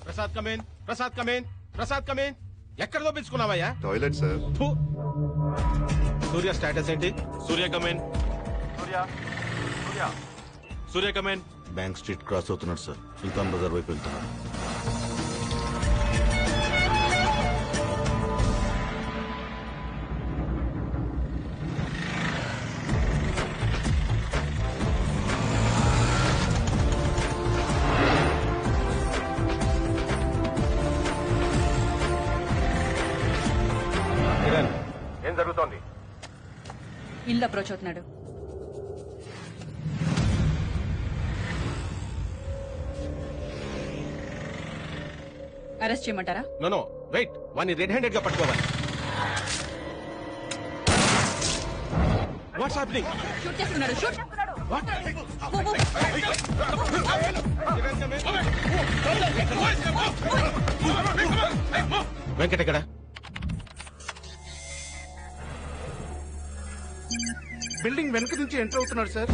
Speaker 14: Prasad come in, Prasad come in, Prasad come in. ఎక్కడ దోపించుకున్నావయ్యా?
Speaker 7: Toilet sir.
Speaker 14: సూర్య స్టేటస్ ఏంటి?
Speaker 15: Surya come in. Surya come in.
Speaker 20: Bank street cross అవుతున్నాడు సార్. సుల్తాన్ బజార్ వైపు వెళ్తున్నాడు.
Speaker 14: ఏం జరుగుతోంది?
Speaker 9: ఇల్లు అప్రోచ్ అవుతున్నాడు. అరెస్ట్ చేయమంటారా?
Speaker 14: నో వెయిట్, వాడిని రెడ్ హ్యాండెడ్ గా పట్టుకోవాలి. What's happening?
Speaker 9: షూట్ చేస్తున్నాడు. షూట్.
Speaker 14: వెంకట్ ఎక్కడ?
Speaker 20: బిల్డింగ్ వెనక నుంచి ఎంటర్ అవుతున్నాడు సార్.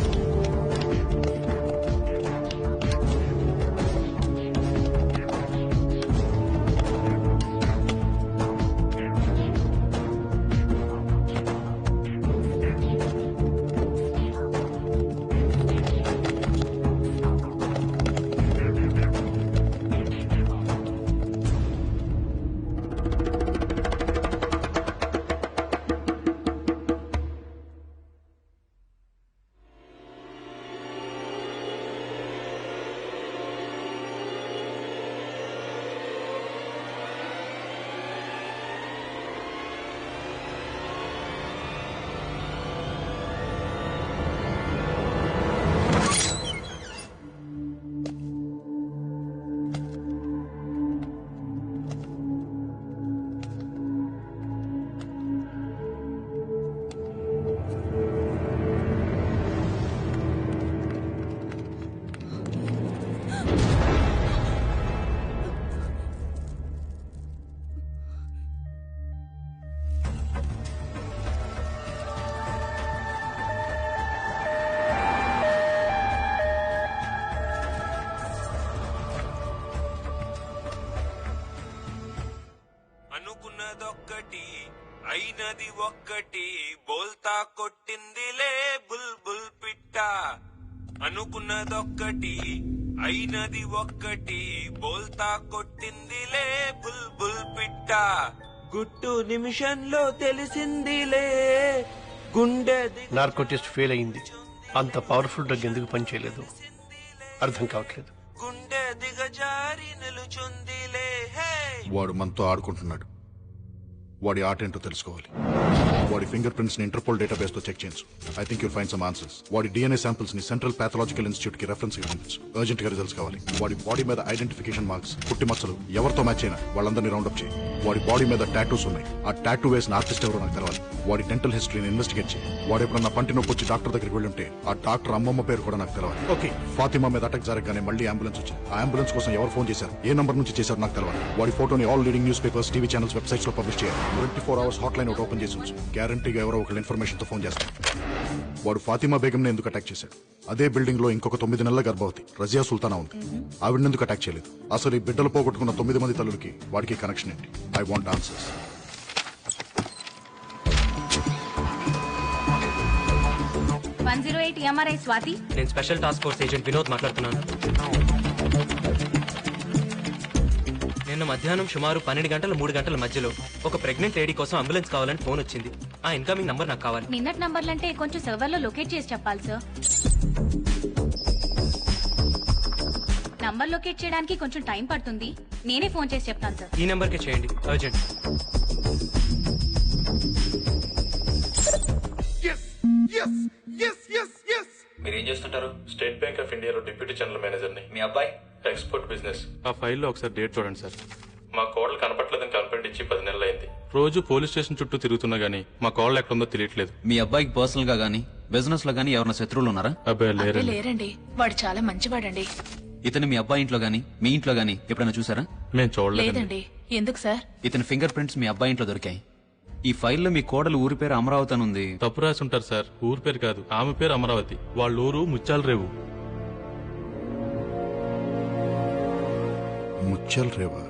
Speaker 8: అనుకున్నదొక్కటి అయినది ఒక్కటి బోల్తా కొట్టిందిలే బుల్బుల్ పిట్ట అనుకున్నదొక్కటి అయినది ఒక్కటి బోల్తా కొట్టిందిలే బుల్బుల్ పిట్ట గుట్టు నిమిషంలో తెలిసిందిలే గుండె
Speaker 21: నార్కోటిస్ట్ ఫెయిల్ అయింది. అంత పవర్ఫుల్ డ్రగ్ ఎందుకు పనిచేయలేదు అర్థం కావట్లేదు.
Speaker 8: గుండె దిగజారి నిలుచుందిలే.
Speaker 6: వాడు మనతో ఆడుకుంటున్నాడు. వాడి ఆట ఏంటో తెలుసుకోవాలి. వాడి ఫింగర్ ప్రింట్స్ ని ఇంటర్పోల్ డేటాబేస్ తో చెక్ చేయించు. I think you'll find some answers. వాడి డిఎన్ఏ శాంపిల్స్ ని సెంట్రల్ పాథలాజికల్ ఇన్స్టిట్యూట్ కి రెఫరెన్స్ గా పంపించు. అర్జెంట్ గా రిజల్ట్స్ కావాలి. వాడి బాడీ మీద ఐడెంటిఫికేషన్ మార్క్స్, పుట్టి మచ్చలు ఎవరితో మ్యాచ్ అయినా వాళ్ళందరినీ రౌండప్ చేయి. వాడి బాడీ మీద టాటూస్ ఉన్నాయి. ఆ టాటూ వేసిన ఆర్టిస్ట్ ఎవరో నాకు తెలవాలి. వాడి డెంటల్ హిస్టరీని ఇన్వెస్టిగేట్ చేయి. వాడు ఎప్పుడన్నా పంటి నొప్పి వచ్చి డాక్టర్ దగ్గరికి వెళ్ళి ఆ డాక్టర్ అమ్మమ్మ పేరు కూడా నాకు తెలవాలి. ఓకే. ఫాతిమా మీద అటాక్ జరగగానే మళ్ళీ అంబులెన్స్ వచ్చింది. ఆ అంబులెన్స్ కోసం ఎవరు ఫోన్ చేశారు, ఏ నంబర్ నుంచి చేశారు నాకు తెలవాలి. వాడి ఫోటోని all leading news papers, TV channels, websites లో పబ్లిష్ చేయాలి. 24 hours హాట్ లైన్ ఓపెన్ చేసి ఉంచు. గ్యారంటీగా ఎవరో ఒకళ్ళు ఇన్ఫర్మేషన్ తో ఫోన్ చేస్తారు. వాడు ఫాతిమా బేగంని ఎందుకు అటాక్ చేశాడు? అదే బిల్డింగ్ లో ఇంకొక 9 నెలల గర్భవతి రజియా సుల్తానా ఉంది. ఆవిడని ఎందుకు అటాక్ చేయలేదు? అసలు ఈ బిడ్డలు పోగొట్టుకున్న 9 మంది తల్లులకి వాడికి కనెక్షన్ ఏంటి? I want answers.
Speaker 18: 108 MRI Swathi.
Speaker 15: నేను special task force agent Vinod మాట్లాడుతున్నాను. నిన్న మధ్యాహ్నం సుమారు 12 గంటల 3 గంటల మధ్యలో ఒక ప్రెగ్నెంట్ లేడీ కోసం అంబులెన్స్ కావాలని ఫోన్ వచ్చింది. ఆ ఇన్కమింగ్ నంబర్ నాకు కావాలి.
Speaker 18: నిన్నటి నంబర్లంటే కొంచెం సర్వర్ లో లొకేట్ చేసి చెప్పాలి సార్. నంబర్ లొకేట్ చేయడానికి కొంచెం టైం పడుతుంది. నేనే ఫోన్ చేసి చెప్తాను సార్.
Speaker 15: ఈ నెంబర్ కి చేయండి, అర్జెంట్.
Speaker 8: మీరు ఏం చేస్తుంటారు? స్టేట్ బ్యాంక్ ఆఫ్ ఇండియాలో డిప్యూటీ జనరల్ మేనేజర్ ని. మీ అబ్బాయి ఎక్స్పోర్ట్ బిజినెస్.
Speaker 22: ఆ ఫైల్లో ఒకసారి డేట్ చూడండి సార్. మా కోడలు కనపట్లేదని కంప్లైంట్ ఇచ్చి 10 నెలలు అయింది. రోజు పోలీస్ స్టేషన్ చుట్టూ తిరుగుతున్నా గానీ మా కోడలు ఎక్కడుందో తెలియట్లేదు.
Speaker 16: మీ అబ్బాయికి పర్సనల్ గా గానీ బిజినెస్ లో గానీ ఎవరైనా శత్రువులు ఉన్నారా?
Speaker 5: అబ్బాయి లేరండి. వాడు చాలా మంచివాడండి.
Speaker 16: ఇతను మీ అబ్బాయి ఇంట్లో గానీ మీ ఇంట్లో గానీ ఎప్పుడైనా చూసారా?
Speaker 22: మేము చూడలేదు.
Speaker 5: లేదండి. ఎందుకు సార్?
Speaker 16: ఇతని ఫింగర్ ప్రింట్స్ మీ అబ్బాయి ఇంట్లో దొరికాయి. ఈ ఫైల్లో మీ కోడలు ఊరి పేరు అమరావతి అని ఉంది.
Speaker 22: తప్పు రాసి ఉంటారు సార్. ఊరి పేరు కాదు, ఆమె పేరు అమరావతి. వాళ్ళ ఊరు ముత్యాల రేవు.
Speaker 6: ముత్యాల రేవా?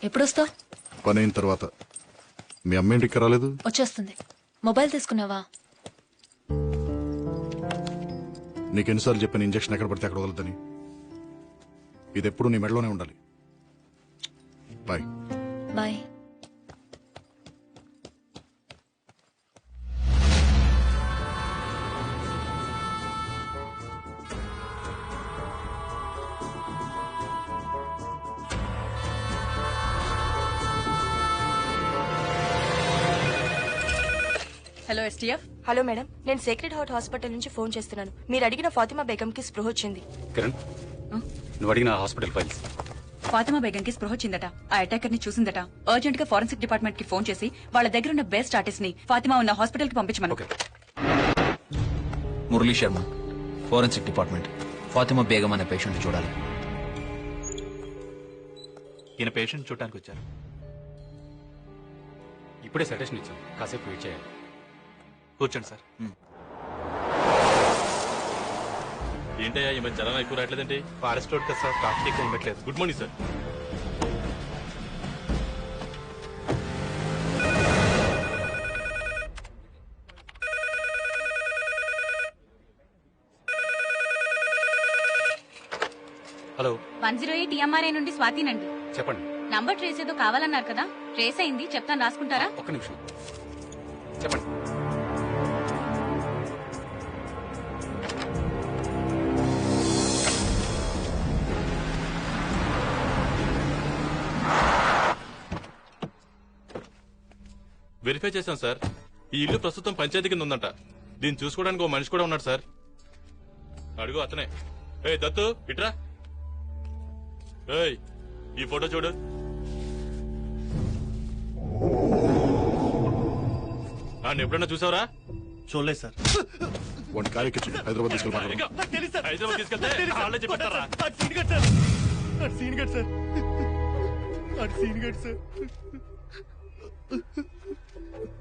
Speaker 23: ఎప్పుడొస్తావు?
Speaker 6: పని అయిన తర్వాత. మీ అమ్మ ఇంటికి రాలేదు?
Speaker 23: వచ్చేస్తుంది. మొబైల్ తీసుకున్నావా?
Speaker 6: నీకెన్నిసార్లు చెప్పిన ఇంజక్షన్ ఎక్కడ పడితే అక్కడ వదలదని. ఇది ఎప్పుడు నీ మెడలోనే ఉండాలి. Bye.
Speaker 23: Bye.
Speaker 9: Hello STF.
Speaker 24: Hello madam, నేను సేక్రెడ్ హార్ట్ హాస్పిటల్ నుంచి ఫోన్ చేస్తున్నాను. మీరు అడిగిన ఫాతిమా బేగం కి స్పృహ వచ్చింది.
Speaker 13: కిరణ్, నువ్వు అడిగిన హాస్పిటల్ ఫైల్స్.
Speaker 9: ఫాతిమా బేగం కి స్పృహ వచ్చిందట. ఆ అటాకర్ ని చూసిందట. అర్జెంట్ గా ఫోరెన్సిక్ డిపార్ట్మెంట్ కి ఫోన్ చేసి వాళ్ళ దగ్గర ఉన్న బెస్ట్ ఆర్టిస్ట్ ని ఫాతిమా ఉన్న హాస్పిటల్ కి పంపించమను.
Speaker 16: Murali Sharma, forensic department. ఫాతిమా బేగం అనే పేషెంట్ చూడాలి.
Speaker 13: ఈయన పేషెంట్ చూడటానికి వచ్చారు. ఇప్పుడే సజెషన్ ఇచ్చాను, కాసేపు వెయిట్ చేయాలి. కూర్చోండి సార్.
Speaker 22: ఏంటయ్యా ఈ మధ్య జనం ఎక్కువ రావట్లేదండి?
Speaker 13: ఫారెస్ట్ రోడ్ కదా సార్, ట్రాఫిక్ ఎక్కువ ఇవ్వట్లేదు.
Speaker 22: Good morning sir.
Speaker 13: Hello.
Speaker 18: 108 MRI నుండి స్వాతినండి.
Speaker 13: చెప్పండి.
Speaker 18: నంబర్ ట్రేస్ ఏదో కావాలన్నారు కదా, ట్రేస్ అయింది. చెప్తాను, రాసుకుంటారా?
Speaker 13: ఒక్క నిమిషం చెప్పండి.
Speaker 22: వెరిఫై చేశాం సార్. ఈ ఇల్లు ప్రస్తుతం పంచాయతీ కింద ఉందంట. దీన్ని చూసుకోవడానికి ఓ మనిషి కూడా ఉన్నాడు సార్. అడుగు అతనే. ఏ దత్తు ఇట్రా. ఏయ్ ఈ ఫోటో చూడు. నన్ను ఎప్పుడన్నా చూసావరా?
Speaker 20: చూడలేదు సార్.
Speaker 6: వాడి కార్యక్రమం హైదరాబాద్ తీసుకెళ్ళి
Speaker 22: హైదరాబాద్ తీసుకెళ్తే వాళ్ళే చెప్పారా?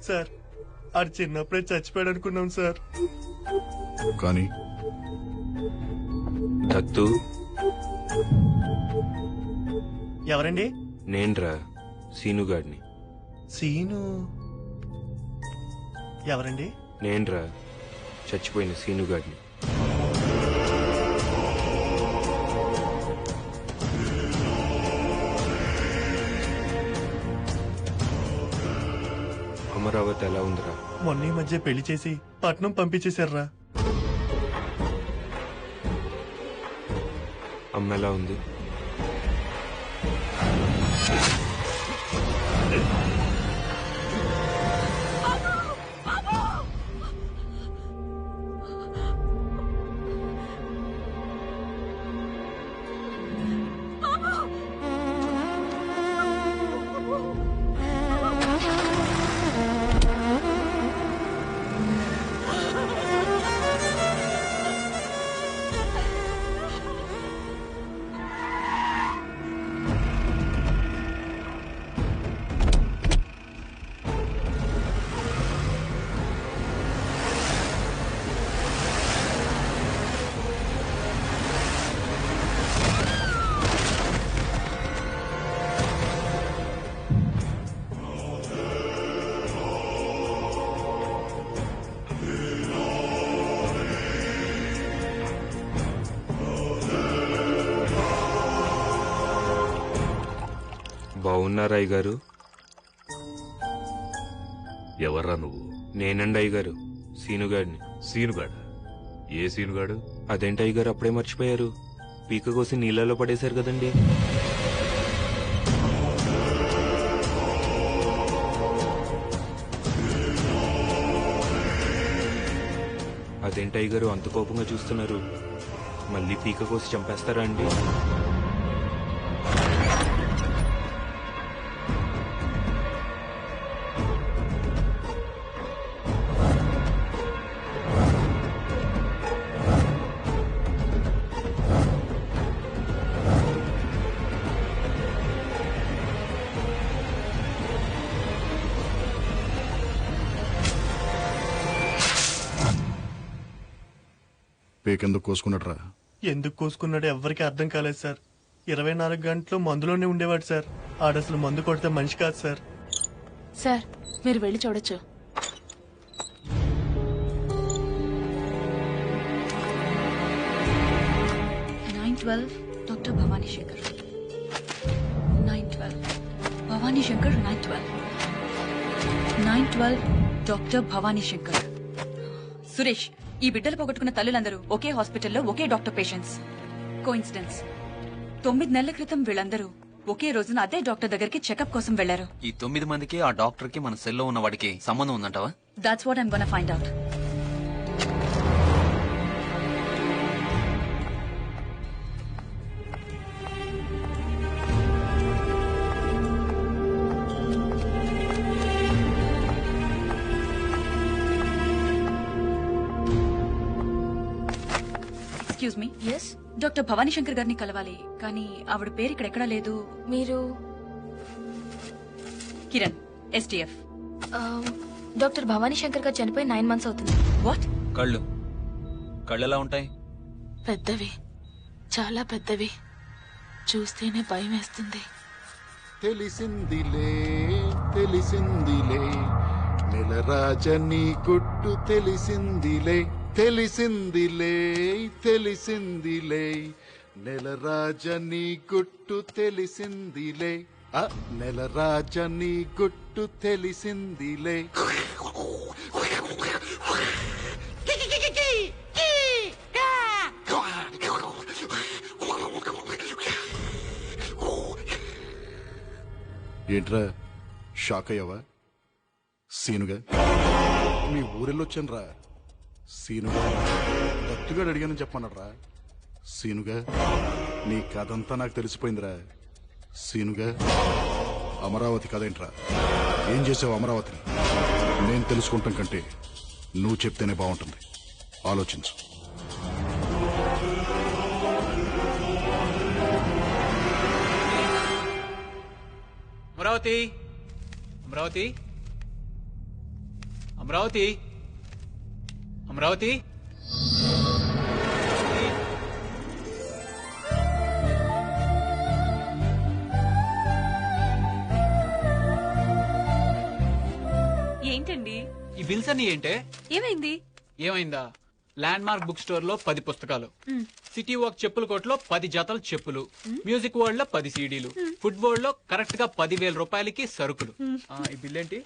Speaker 20: సార్ ఆడు చిన్నప్పుడే చచ్చిపోయాడు అనుకున్నాం సార్.
Speaker 6: కానీ
Speaker 8: దత్తు
Speaker 20: ఎవరండి?
Speaker 8: నేన్రా సీనుగాడిని.
Speaker 20: సీను ఎవరండి?
Speaker 8: నేనురా చచ్చిపోయిన సీనుగాడిని. అమరావతి ఎలా ఉందిరా?
Speaker 20: మొన్న ఈ మధ్య పెళ్లి చేసి పట్నం పంపించేశారా.
Speaker 8: అమ్మ ఎలా ఉంది? బాగున్నారా అయ్యగారు?
Speaker 1: ఎవర్రా నువ్వు?
Speaker 8: నేనండి అయ్యగారు, సీనుగాడిని.
Speaker 1: సీనుగాడు? ఏ సీనుగాడు?
Speaker 8: అదేంటి అయ్యగారు అప్పుడే మర్చిపోయారు? పీక కోసి నీళ్ళలో పడేశారు కదండి. అదేంటి అయ్యగారు అంత కోపంగా చూస్తున్నారు? మళ్ళీ పీక కోసి చంపేస్తారా అండి?
Speaker 6: పేకెందుకు కోసుకున్నట్రా?
Speaker 20: ఎందుకు కోసుకున్నాడో ఎవ్వరికి అర్థం కాలేదు సార్. 24 గంటలు మందులోనే ఉండేవాడు సార్. ఆడసలు మందు కొడితే మనిషి కాదు సార్.
Speaker 5: సార్ మీరు వెళ్ళి చూడొచ్చు.
Speaker 9: డాక్టర్ భవానీ శంకర్. 912 భవానీ శంకర్. 912 డాక్టర్ భవానీ శంకర్. సురేష్, ఈ బిడ్డలు పోగొట్టుకున్న తల్లులందరూ ఒకే హాస్పిటల్లో ఒకే డాక్టర్ పేషెంట్స్. కోఇన్సిడెన్స్. 9 నెలల క్రితం వీళ్ళందరూ ఒకే రోజున అదే డాక్టర్ దగ్గరికి చెకప్ కోసం వెళ్లారు.
Speaker 16: ఈ 9 మందికి ఆ డాక్టర్ కి మన సెల్లో ఉన్న వాడికి సంబంధం ఉందంటావా?
Speaker 9: That's what I'm gonna find out. Excuse me.
Speaker 23: Yes.
Speaker 9: Doctor Bhavani Shankar గారిని కలవాలి, కానీ ఆవిడ పేరు ఇక్కడ ఎక్కడా లేదు.
Speaker 23: మీరు
Speaker 9: కిరణ్, STF.
Speaker 23: డాక్టర్ భవానీ శంకర్ గారు చనిపోయి 9 months అవుతుంది.
Speaker 9: వాట్?
Speaker 16: కళ్ళు ఎలా ఉంటాయి?
Speaker 5: పెద్దవి, చాలా పెద్దవి. చూస్తేనే భయం వేస్తుంది.
Speaker 6: తెలిసిందిలే తెలిసిందిలే నెలరాజని గుట్టు తెలిసిందిలే తెలిసిందిలే తెలిసిందిలే నెలరాజని గుట్టు తెలిసిందిలే నెలరాజని గుట్టు తెలిసిందిలే. ఏంట్రా షాక్ అయ్యావా? సీనుగా మీ ఊరెళ్ళొచ్చాను రా. సీనుగా దత్తుగాడు అడిగానని చెప్పన్నాడ్రా. సీనుగా నీ కథంతా నాకు తెలిసిపోయిందిరా. సీనుగా అమరావతి కథేంట్రా? ఏం చేసావు అమరావతిని? నేను తెలుసుకుంటాం కంటే నువ్వు చెప్తేనే బాగుంటుంది. ఆలోచించు.
Speaker 2: అమరావతి, అమరావతి, అమరావతి, అమరావతి.
Speaker 9: ఏంటండి
Speaker 2: ఈ బిల్స్ అన్ని ఏంటే?
Speaker 9: ఏమైంది?
Speaker 2: ఏమైందా? ల్యాండ్ మార్క్ బుక్ స్టోర్ లో 10 పుస్తకాలు, సిటీ వాక్ చెప్పుల కోట్లో 10 జతలు చెప్పులు, మ్యూజిక్ వరల్డ్ లో 10 సీడీలు, ఫుడ్ బోర్డ్ లో కరెక్ట్ గా 10,000 రూపాయలకి సరుకులు. ఈ బిల్ ఏంటి?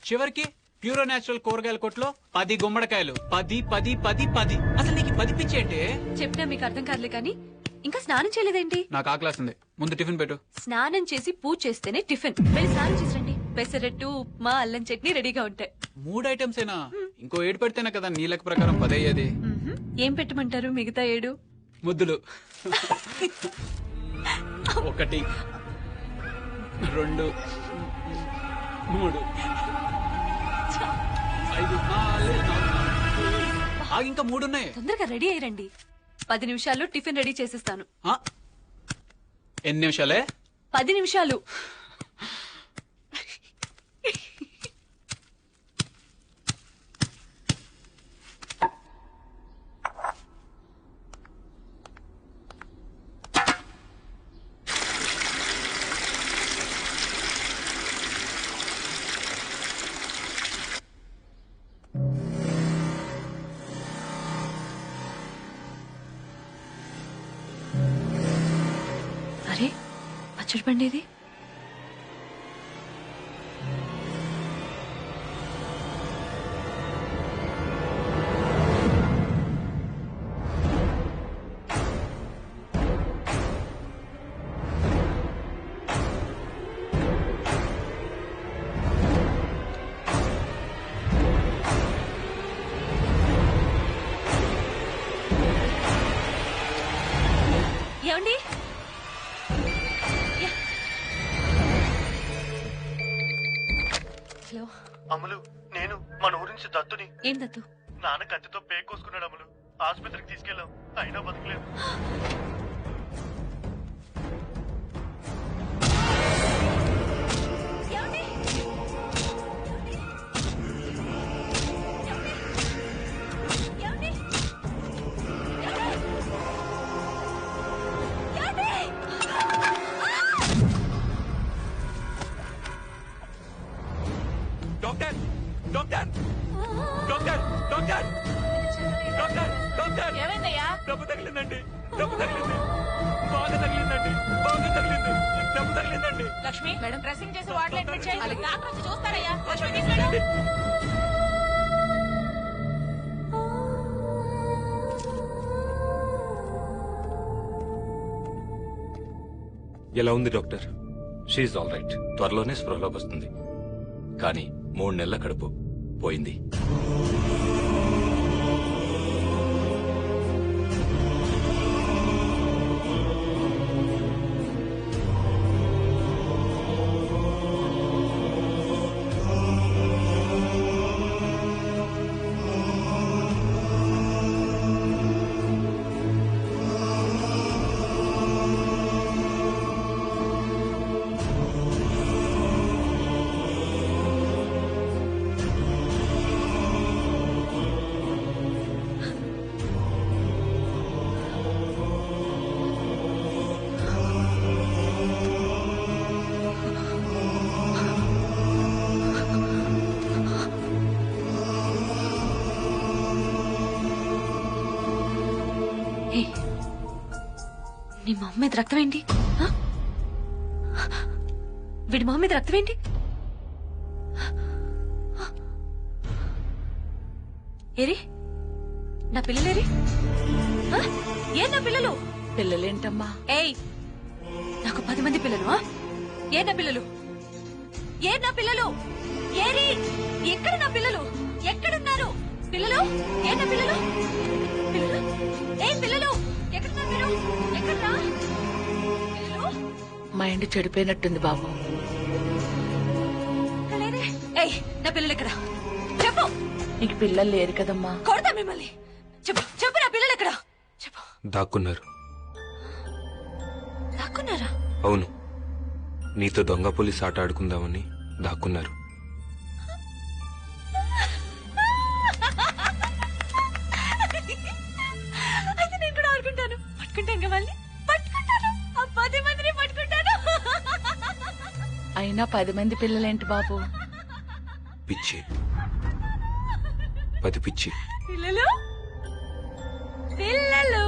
Speaker 2: చివరికి ప్యూరో నేచురల్ కూరగాయల కొట్లో 10 గుమ్మడికాయలు. 10 10 10 10. అసలు నీకు 10 పిచ్చేంటే?
Speaker 9: చెప్పినా మీకు అర్థం కాదులే కానీ ఇంకా స్నానం చేయలేదేంటి?
Speaker 2: నాకు ఆకలేస్తుంది, ముందు టిఫిన్ పెట్టు.
Speaker 9: స్నానం చేసి పూజ చేస్తేనే టిఫిన్. వెళ్ళి స్నానం చేసండి. పెసరట్టు, ఉప్మా, అల్లం చట్నీ రెడీగా ఉంటాయి. 3
Speaker 2: ఐటమ్స్ ఏనా? ఇంకో 7 పెడితేనే కదా నీ లెక్క ప్రకారం 10 అయ్యేది.
Speaker 9: ఏం పెట్టమంటారు మిగతా 7?
Speaker 2: ముద్దులు. 1 2 3 5 4 ఇంకా 3 ఉన్నాయి.
Speaker 9: తొందరగా రెడీ అయ్యండి. 10 నిమిషాల్లో టిఫిన్ రెడీ చేసిస్తాను.
Speaker 2: ఎన్ని నిమిషాలే?
Speaker 9: 10 నిమిషాలు. అరే పచ్చడి పండేది. ఏమండి? హలో
Speaker 20: అమలు, నేను మన ఊరి నుంచి దత్తుని.
Speaker 9: ఏం దత్తు?
Speaker 20: నాన్న కత్తితో పేక్ కోసుకున్నాడు అమలు. ఆసుపత్రికి తీసుకెళ్ళాం, అయినా బతకలేదు.
Speaker 22: Doctor doctor doctor doctor doctor doctor
Speaker 5: ఏమైందయ్యా?
Speaker 22: డబ్బు తగిలిందండి, డబ్బు తగిలింది, బాగా తగిలిందండి, బాగా తగిలింది, డబ్బు తగిలిందండి.
Speaker 5: లక్ష్మి మేడం డ్రెస్సింగ్ చేసి వార్డులో అడ్మిట్ చేయాలి. డాక్టర్ వచ్చి చూస్తారయ్యా. లక్ష్మి తీసుకెళ్ళు.
Speaker 22: ఎలా ఉంది డాక్టర్? She all right. త్వరలోనే స్పృహలోకి వస్తుంది. కానీ 3 నెలల కడుపు పోయింది.
Speaker 9: నీ మా మీద రక్తం ఏంటి? వీడి మా మీద రక్తం ఏంటి? ఏరి నా పిల్లలేరి? ఏ నా పిల్లలు?
Speaker 5: పిల్లలేంటమ్మా?
Speaker 9: ఏయ్, నాకు 10 మంది పిల్లలు. ఏ నా పిల్లలు? ఏ నా పిల్లలు? ఏరి ఎక్కడ నా పిల్లలు? ఎక్కడున్నారు పిల్లలు? ఏ నా పిల్లలు? పిల్లలు? ఏ పిల్లలు? ఎక్కడున్నారు మీరు? ఎక్కడా పిల్లలు?
Speaker 5: మైండ్ చెడిపోయినట్టుంది బాబు.
Speaker 9: ఏయ్, నా పిల్లలు ఎక్కడ? చెప్పు.
Speaker 5: నీకు పిల్లలు లేరు కదమ్మా.
Speaker 9: కొడతా మిమ్మల్ని. చెప్పు చెప్పు, నా పిల్లలు ఎక్కడ? చెప్పు.
Speaker 8: దాక్కున్నారు.
Speaker 9: దాక్కున్నారా?
Speaker 8: అవును, నీతో దొంగ పోలీస్ ఆట ఆడుకుందామని దాక్కున్నారు.
Speaker 9: అయితే నేను కూడా ఆడుకుంటాను. పట్టుకుంటాను మళ్ళీ పట్టుకుంటాను. ఆ 10 మందిని పట్టుకుంటాను.
Speaker 5: అయినా 10 మంది పిల్లలేంటి బాబు?
Speaker 8: పిచ్చి 10 పిచ్చి.
Speaker 23: పిల్లలు పిల్లలు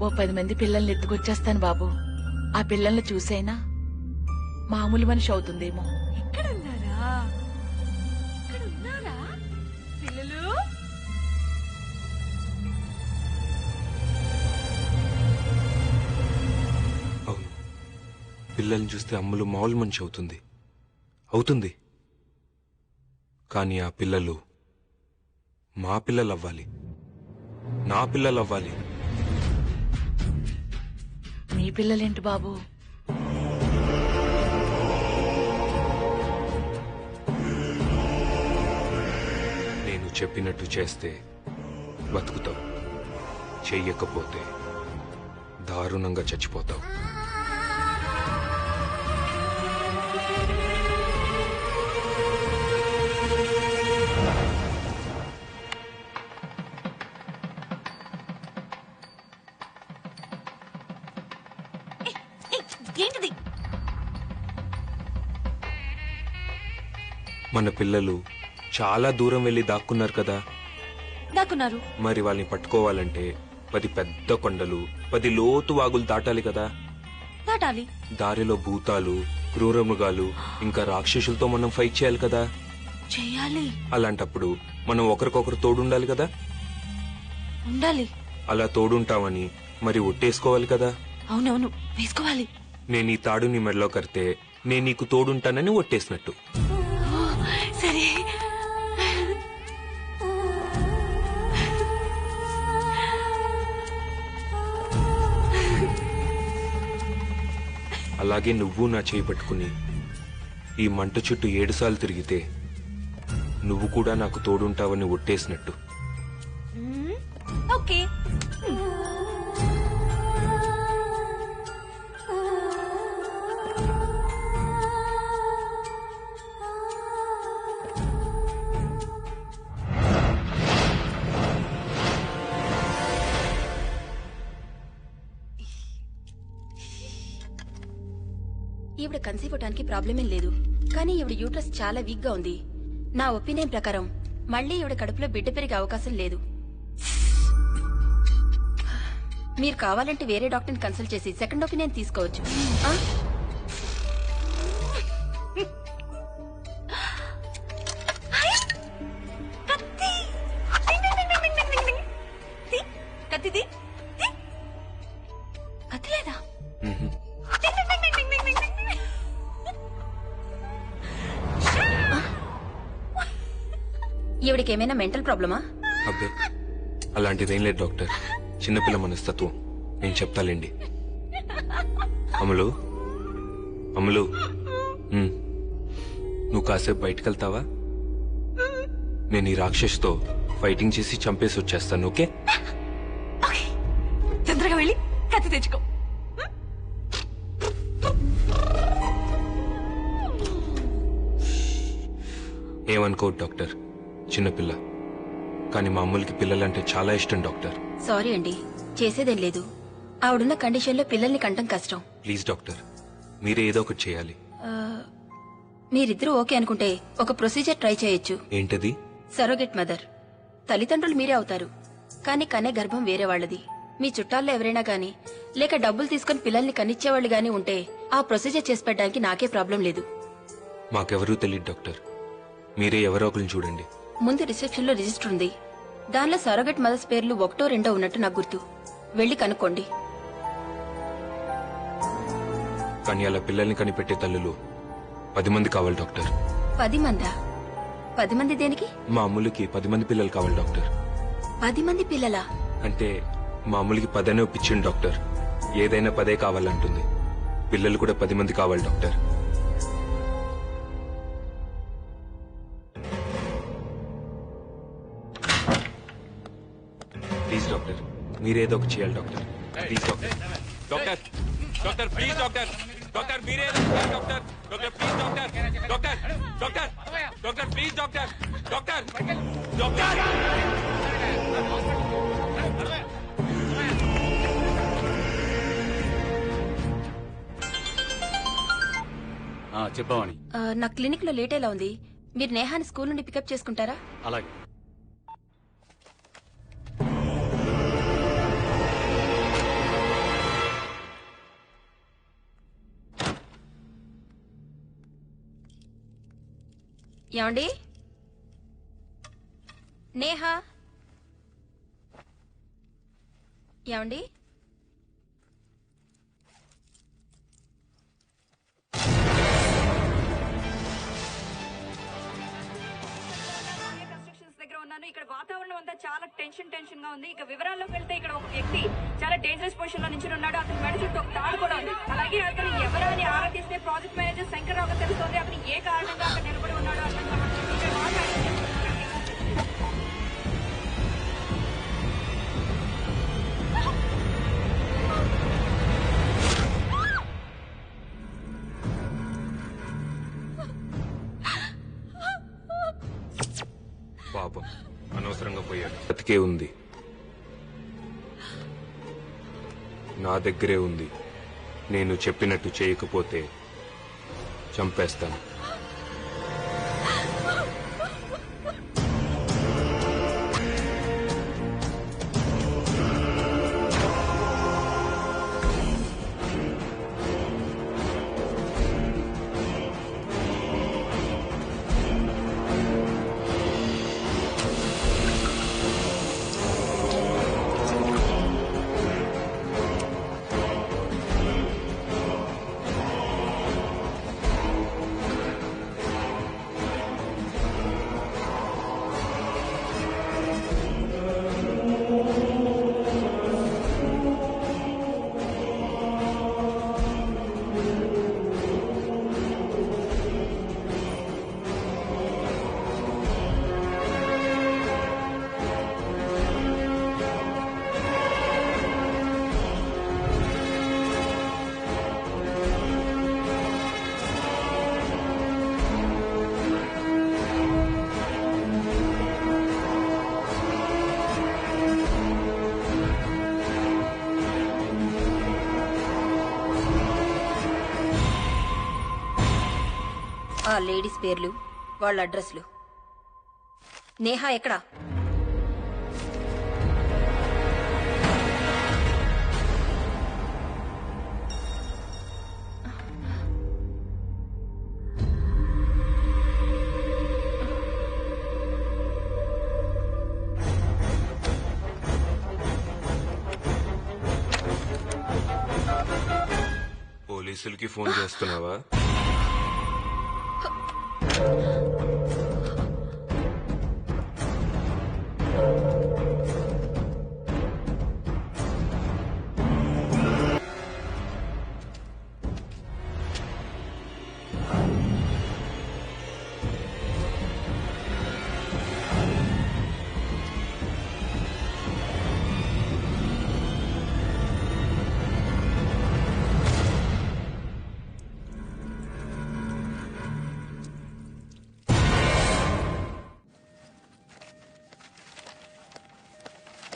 Speaker 5: ఓ 10 మంది పిల్లల్ని ఎత్తుకొచ్చేస్తాను బాబు. ఆ పిల్లల్ని చూసైనా మామూలు మనిషి అవుతుందేమో.
Speaker 23: ఇక్కడున్నారా ఇక్కడున్నారా పిల్లలు?
Speaker 8: అవును, పిల్లల్ని చూస్తే అమ్ములు మామూలు మనిషి అవుతుంది. కానీ ఆ పిల్లలు మా పిల్లలు అవ్వాలి, నా పిల్లలు అవ్వాలి.
Speaker 5: నీ పిల్లలేంటి బాబు?
Speaker 8: నేను చెప్పినట్టు చేస్తే బతుకుతావు, చెయ్యకపోతే దారుణంగా చచ్చిపోతావు.
Speaker 23: ఏంటిది?
Speaker 8: మన పిల్లలు చాలా దూరం వెళ్లి దాక్కున్నారు కదా.
Speaker 23: దాక్కున్నారు.
Speaker 8: మరి వాళ్ళని పట్టుకోవాలంటే 10 పెద్ద కొండలు, 10 లోతు వాగులు దాటాలి కదా.
Speaker 23: దాటాలి.
Speaker 8: దారిలో భూతాలు, క్రూర మృగాలు, ఇంకా రాక్షసులతో మనం ఫైట్ చేయాలి కదా.
Speaker 23: చేయాలి.
Speaker 8: అలాంటప్పుడు మనం ఒకరికొకరు తోడుండాలి కదా.
Speaker 23: ఉండాలి.
Speaker 8: అలా తోడుంటామని మరి ఒట్టేసుకోవాలి కదా.
Speaker 23: అవునవును, వేసుకోవాలి.
Speaker 8: నేను ఈ తాడు నీ మెడలో కడితే నేను నీకు తోడుంటానని ఒట్టేసినట్టు.
Speaker 23: సరే.
Speaker 8: అలాగే నువ్వు నా చేయి పట్టుకుని ఈ మంట చుట్టూ 7 సార్లు తిరిగితే నువ్వు కూడా నాకు తోడుంటావని ఒట్టేసినట్టు.
Speaker 23: ఓకే.
Speaker 24: ఈవిడ కన్సీవ్ అవడానికి ప్రాబ్లమేం లేదు, కానీ ఈవిడ యూట్రస్ చాలా వీక్ గా ఉంది. నా ఒపీనియన్ ప్రకారం మళ్ళీ ఈవిడ కడుపులో బిడ్డ పెరిగే అవకాశం లేదు. మీరు కావాలంటే వేరే డాక్టర్ని కన్సల్ట్ చేసి సెకండ్ ఒపీనియన్ తీసుకోవచ్చు.
Speaker 23: కత్తిది కత్తి లేదా?
Speaker 24: ఈవిడికి ఏమైనా మెంటల్ ప్రాబ్లమా?
Speaker 8: అబ్బే, అలాంటిదేం లేదు డాక్టర్. చిన్నపిల్ల మనస్తత్వం. నేను చెప్తాలేండి. అమలు, అమలు, నువ్వు కాసేపు బయటకెళ్తావా? నేను ఈ రాక్షసుతో ఫైటింగ్ చేసి చంపేసి వచ్చేస్తాను. ఓకే?
Speaker 23: తొందరగా వెళ్ళి కత్తి తెచ్చుకో.
Speaker 8: ఏమనుకోవద్దు డాక్టర్, చిన్నపిల్ల. కానీ మా అమ్ములకి పిల్లలంటే చాలా ఇష్టం డాక్టర్.
Speaker 24: సారీ అండి, చేసేదేం లేదు. ఆవిడున్న కండిషన్లో పిల్లల్ని కంటం కష్టం.
Speaker 8: ప్లీజ్ డాక్టర్, మీరే ఏదో ఒకటి చేయాలి.
Speaker 24: మీరిద్దరూ ఓకే అనుకుంటే ఒక ప్రొసీజర్ ట్రై చేయొచ్చు.
Speaker 8: ఏంటది?
Speaker 24: Surrogate mother. తల్లిదండ్రులు మీరే అవుతారు, కానీ కనే గర్భం వేరే వాళ్ళది. మీ చుట్టాల్లో ఎవరైనా గానీ లేక డబ్బులు తీసుకుని పిల్లల్ని కనిచ్చేవాళ్ళు గానీ ఉంటే ఆ ప్రొసీజర్ చేసి పెట్టడానికి నాకే ప్రాబ్లం లేదు.
Speaker 8: మాకెవరూ తెలియదు డాక్టర్, మీరే ఎవరో ఒకరిని చూడండి.
Speaker 24: ముందు రిసెప్షన్ లో రిజిస్టర్ ఉంది, దానిలో సరోగేట్ మదర్స్ పేర్లు 1, 2 ఉన్నట్టు నాకు గుర్తు. వెళ్లి కనుక్కోండి.
Speaker 8: కానీ అలా పిల్లల్ని కనిపెట్టే తల్లులు 10 మంది కావాలి డాక్టర్.
Speaker 24: 10 మందా? 10 మంది దేనికి?
Speaker 8: మా అమ్ములకి 10 మంది పిల్లలు కావాలి డాక్టర్.
Speaker 24: 10 మంది పిల్లలా?
Speaker 8: అంటే మా అమ్ములకి 10 అనే ఒప్పించండి డాక్టర్. ఏదైనా 10 కావాలంటుంది. పిల్లలు కూడా 10 మంది కావాలి డాక్టర్. ప్లీజ్ డాక్టర్, మీరేదో ఒకటి చేయాలి doctor. Please doctor. Doctor, doctor please doctor. Doctor మీరేదో doctor. Doctor please doctor. Doctor, doctor, doctor please doctor. Doctor, doctor.
Speaker 17: చెప్పావని.
Speaker 24: నా క్లినిక్ లో లేట్ ఎలా ఉంది, మీరు నేహాని స్కూల్ నుండి పికప్ చేసుకుంటారా?
Speaker 17: అలాగే.
Speaker 24: ఏమండి నేహా ఏమండి
Speaker 9: ఇక్కడ వాతావరణం అంతా చాలా టెన్షన్ గా ఉంది. ఇక వివరాల్లోకి వెళ్తే ఇక్కడ ఒక వ్యక్తి చాలా డేంజరస్ పొజిషన్ లో నుంచి ఉన్నాడు. అతని మెడ చుట్టూ ఒక తాడు కూడా ఉంది. అలాగే అతను ఎవరని ఆరా తీస్తే ప్రాజెక్ట్ మేనేజర్ శంకర్రావు తెలుస్తోంది. అతను ఏ కారణంగా అక్కడ నిలబడి ఉన్నాడో అర్థం కావట్లేదు. ఇక్కడ మాట్లాడి
Speaker 8: పాపం అనవసరంగా పోయాడు. బతికే ఉంది, నా దగ్గరే ఉంది. నేను చెప్పినట్టు చేయకపోతే చంపేస్తాను.
Speaker 24: ఆ లేడీస్ పేర్లు, వాళ్ళ అడ్రస్లు. నేహా ఎక్కడా?
Speaker 8: పోలీసులకి ఫోన్ చేస్తున్నావా?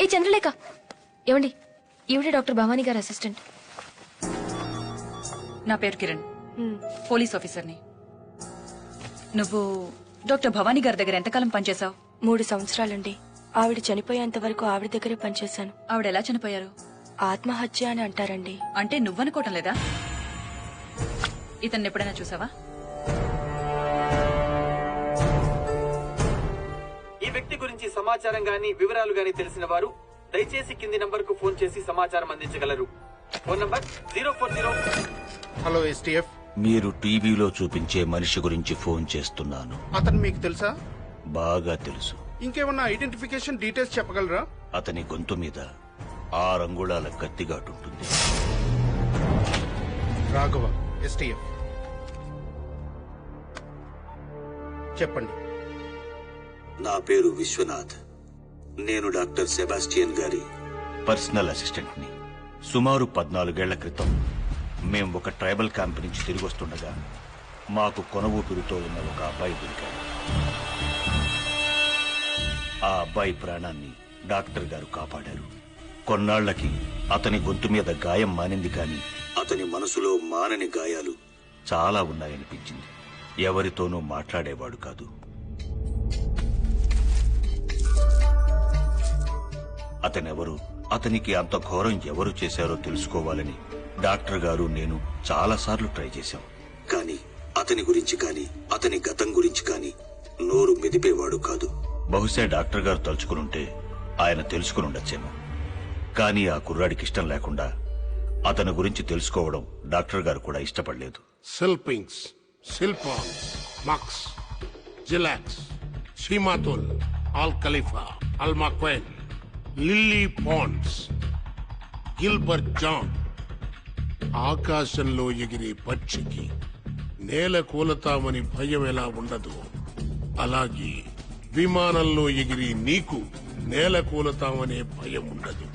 Speaker 23: ఏ చంద్రలేఖ, ఏమండి, ఈవిడే డాక్టర్ భవానీ గారి అసిస్టెంట్.
Speaker 9: నా పేరు కిరణ్, పోలీస్ ఆఫీసర్ని. నువ్వు డాక్టర్ భవానీ గారి దగ్గర ఎంతకాలం పనిచేశావు?
Speaker 23: 3 సంవత్సరాలండి. ఆవిడ చనిపోయేంత వరకు ఆవిడ దగ్గరే పనిచేశాను.
Speaker 9: ఆవిడ ఎలా చనిపోయారు?
Speaker 23: ఆత్మహత్య అని అంటారండి.
Speaker 9: అంటే నువ్వనుకోవటం లేదా? ఇతన్ని ఎప్పుడైనా చూసావా?
Speaker 3: ఈ వ్యక్తి గురించి సమాచారం గాని వివరాలు గాని తెలిసిన వారు దయచేసి కింది నంబర్ కు ఫోన్ చేసి సమాచారం అందించగలరు. Phone number 040.
Speaker 4: Hello STF.
Speaker 11: మీరు టీవీలో చూపించే మనిషి గురించి ఫోన్ చేస్తున్నాను.
Speaker 4: అతను మీకు తెలుసా?
Speaker 11: బాగా తెలుసు.
Speaker 4: ఇంకేమన్నా ఐడెంటిఫికేషన్ డీటెయిల్స్ చెప్పగలరా?
Speaker 11: అతని గొంతు మీద 6 అంగుళాల కత్తిగాటుంటుంది.
Speaker 4: రాఘవ, ఎస్టీఎఫ్. చెప్పండి.
Speaker 11: నా పేరు విశ్వనాథ్. నేను డాక్టర్ సెబాస్టియన్ గారి పర్సనల్ అసిస్టెంట్ ని. సుమారు 14 ఏళ్ల క్రితం మేం ఒక ట్రైబల్ క్యాంప్ నుంచి తిరిగి వస్తుండగా మాకు కొన ఊపిరితో ఉన్న ఒక అబ్బాయి దొరికాడు. ఆ అబ్బాయి ప్రాణాన్ని డాక్టర్ గారు కాపాడారు. కొన్నాళ్లకి అతని గొంతు మీద గాయం మానింది, కానీ అతని మనసులో మానని గాయాలు చాలా ఉన్నాయనిపించింది. ఎవరితోనూ మాట్లాడేవాడు కాదు. అతనెవరు, అతనికి అంత ఘోరం ఎవరు చేశారో తెలుసుకోవాలని డాక్టర్ గారు నేను చాలాసార్లు ట్రై చేశాం. కానీ అతని గురించి కానీ అతని గతం గురించి కానీ నోరు మెదిపేవాడు కాదు. బహుశా డాక్టర్ గారు తలుచుకునుంటే ఆయన తెలుసుకుని ఉండొచ్చేమో. కానీ ఆ కుర్రాడికి ఇష్టం లేకుండా అతని గురించి తెలుసుకోవడం డాక్టర్ గారు కూడా ఇష్టపడలేదు.
Speaker 7: సెల్పింగ్స్, సిల్పాన్స్, మక్స్, జిలాక్స్, షీమాతుల్, ఆల్ ఖలీఫా, అల్మాక్వెన్, లిల్లీ పాండ్స్, గిల్బర్ట్ జాన్. ఆకాశంలో ఎగిరే పక్షికి నేల కూలతామని భయం ఎలా ఉండదు, అలాగే విమానంలో ఎగిరి నీకు నేల కూలతామనే భయం ఉండదు.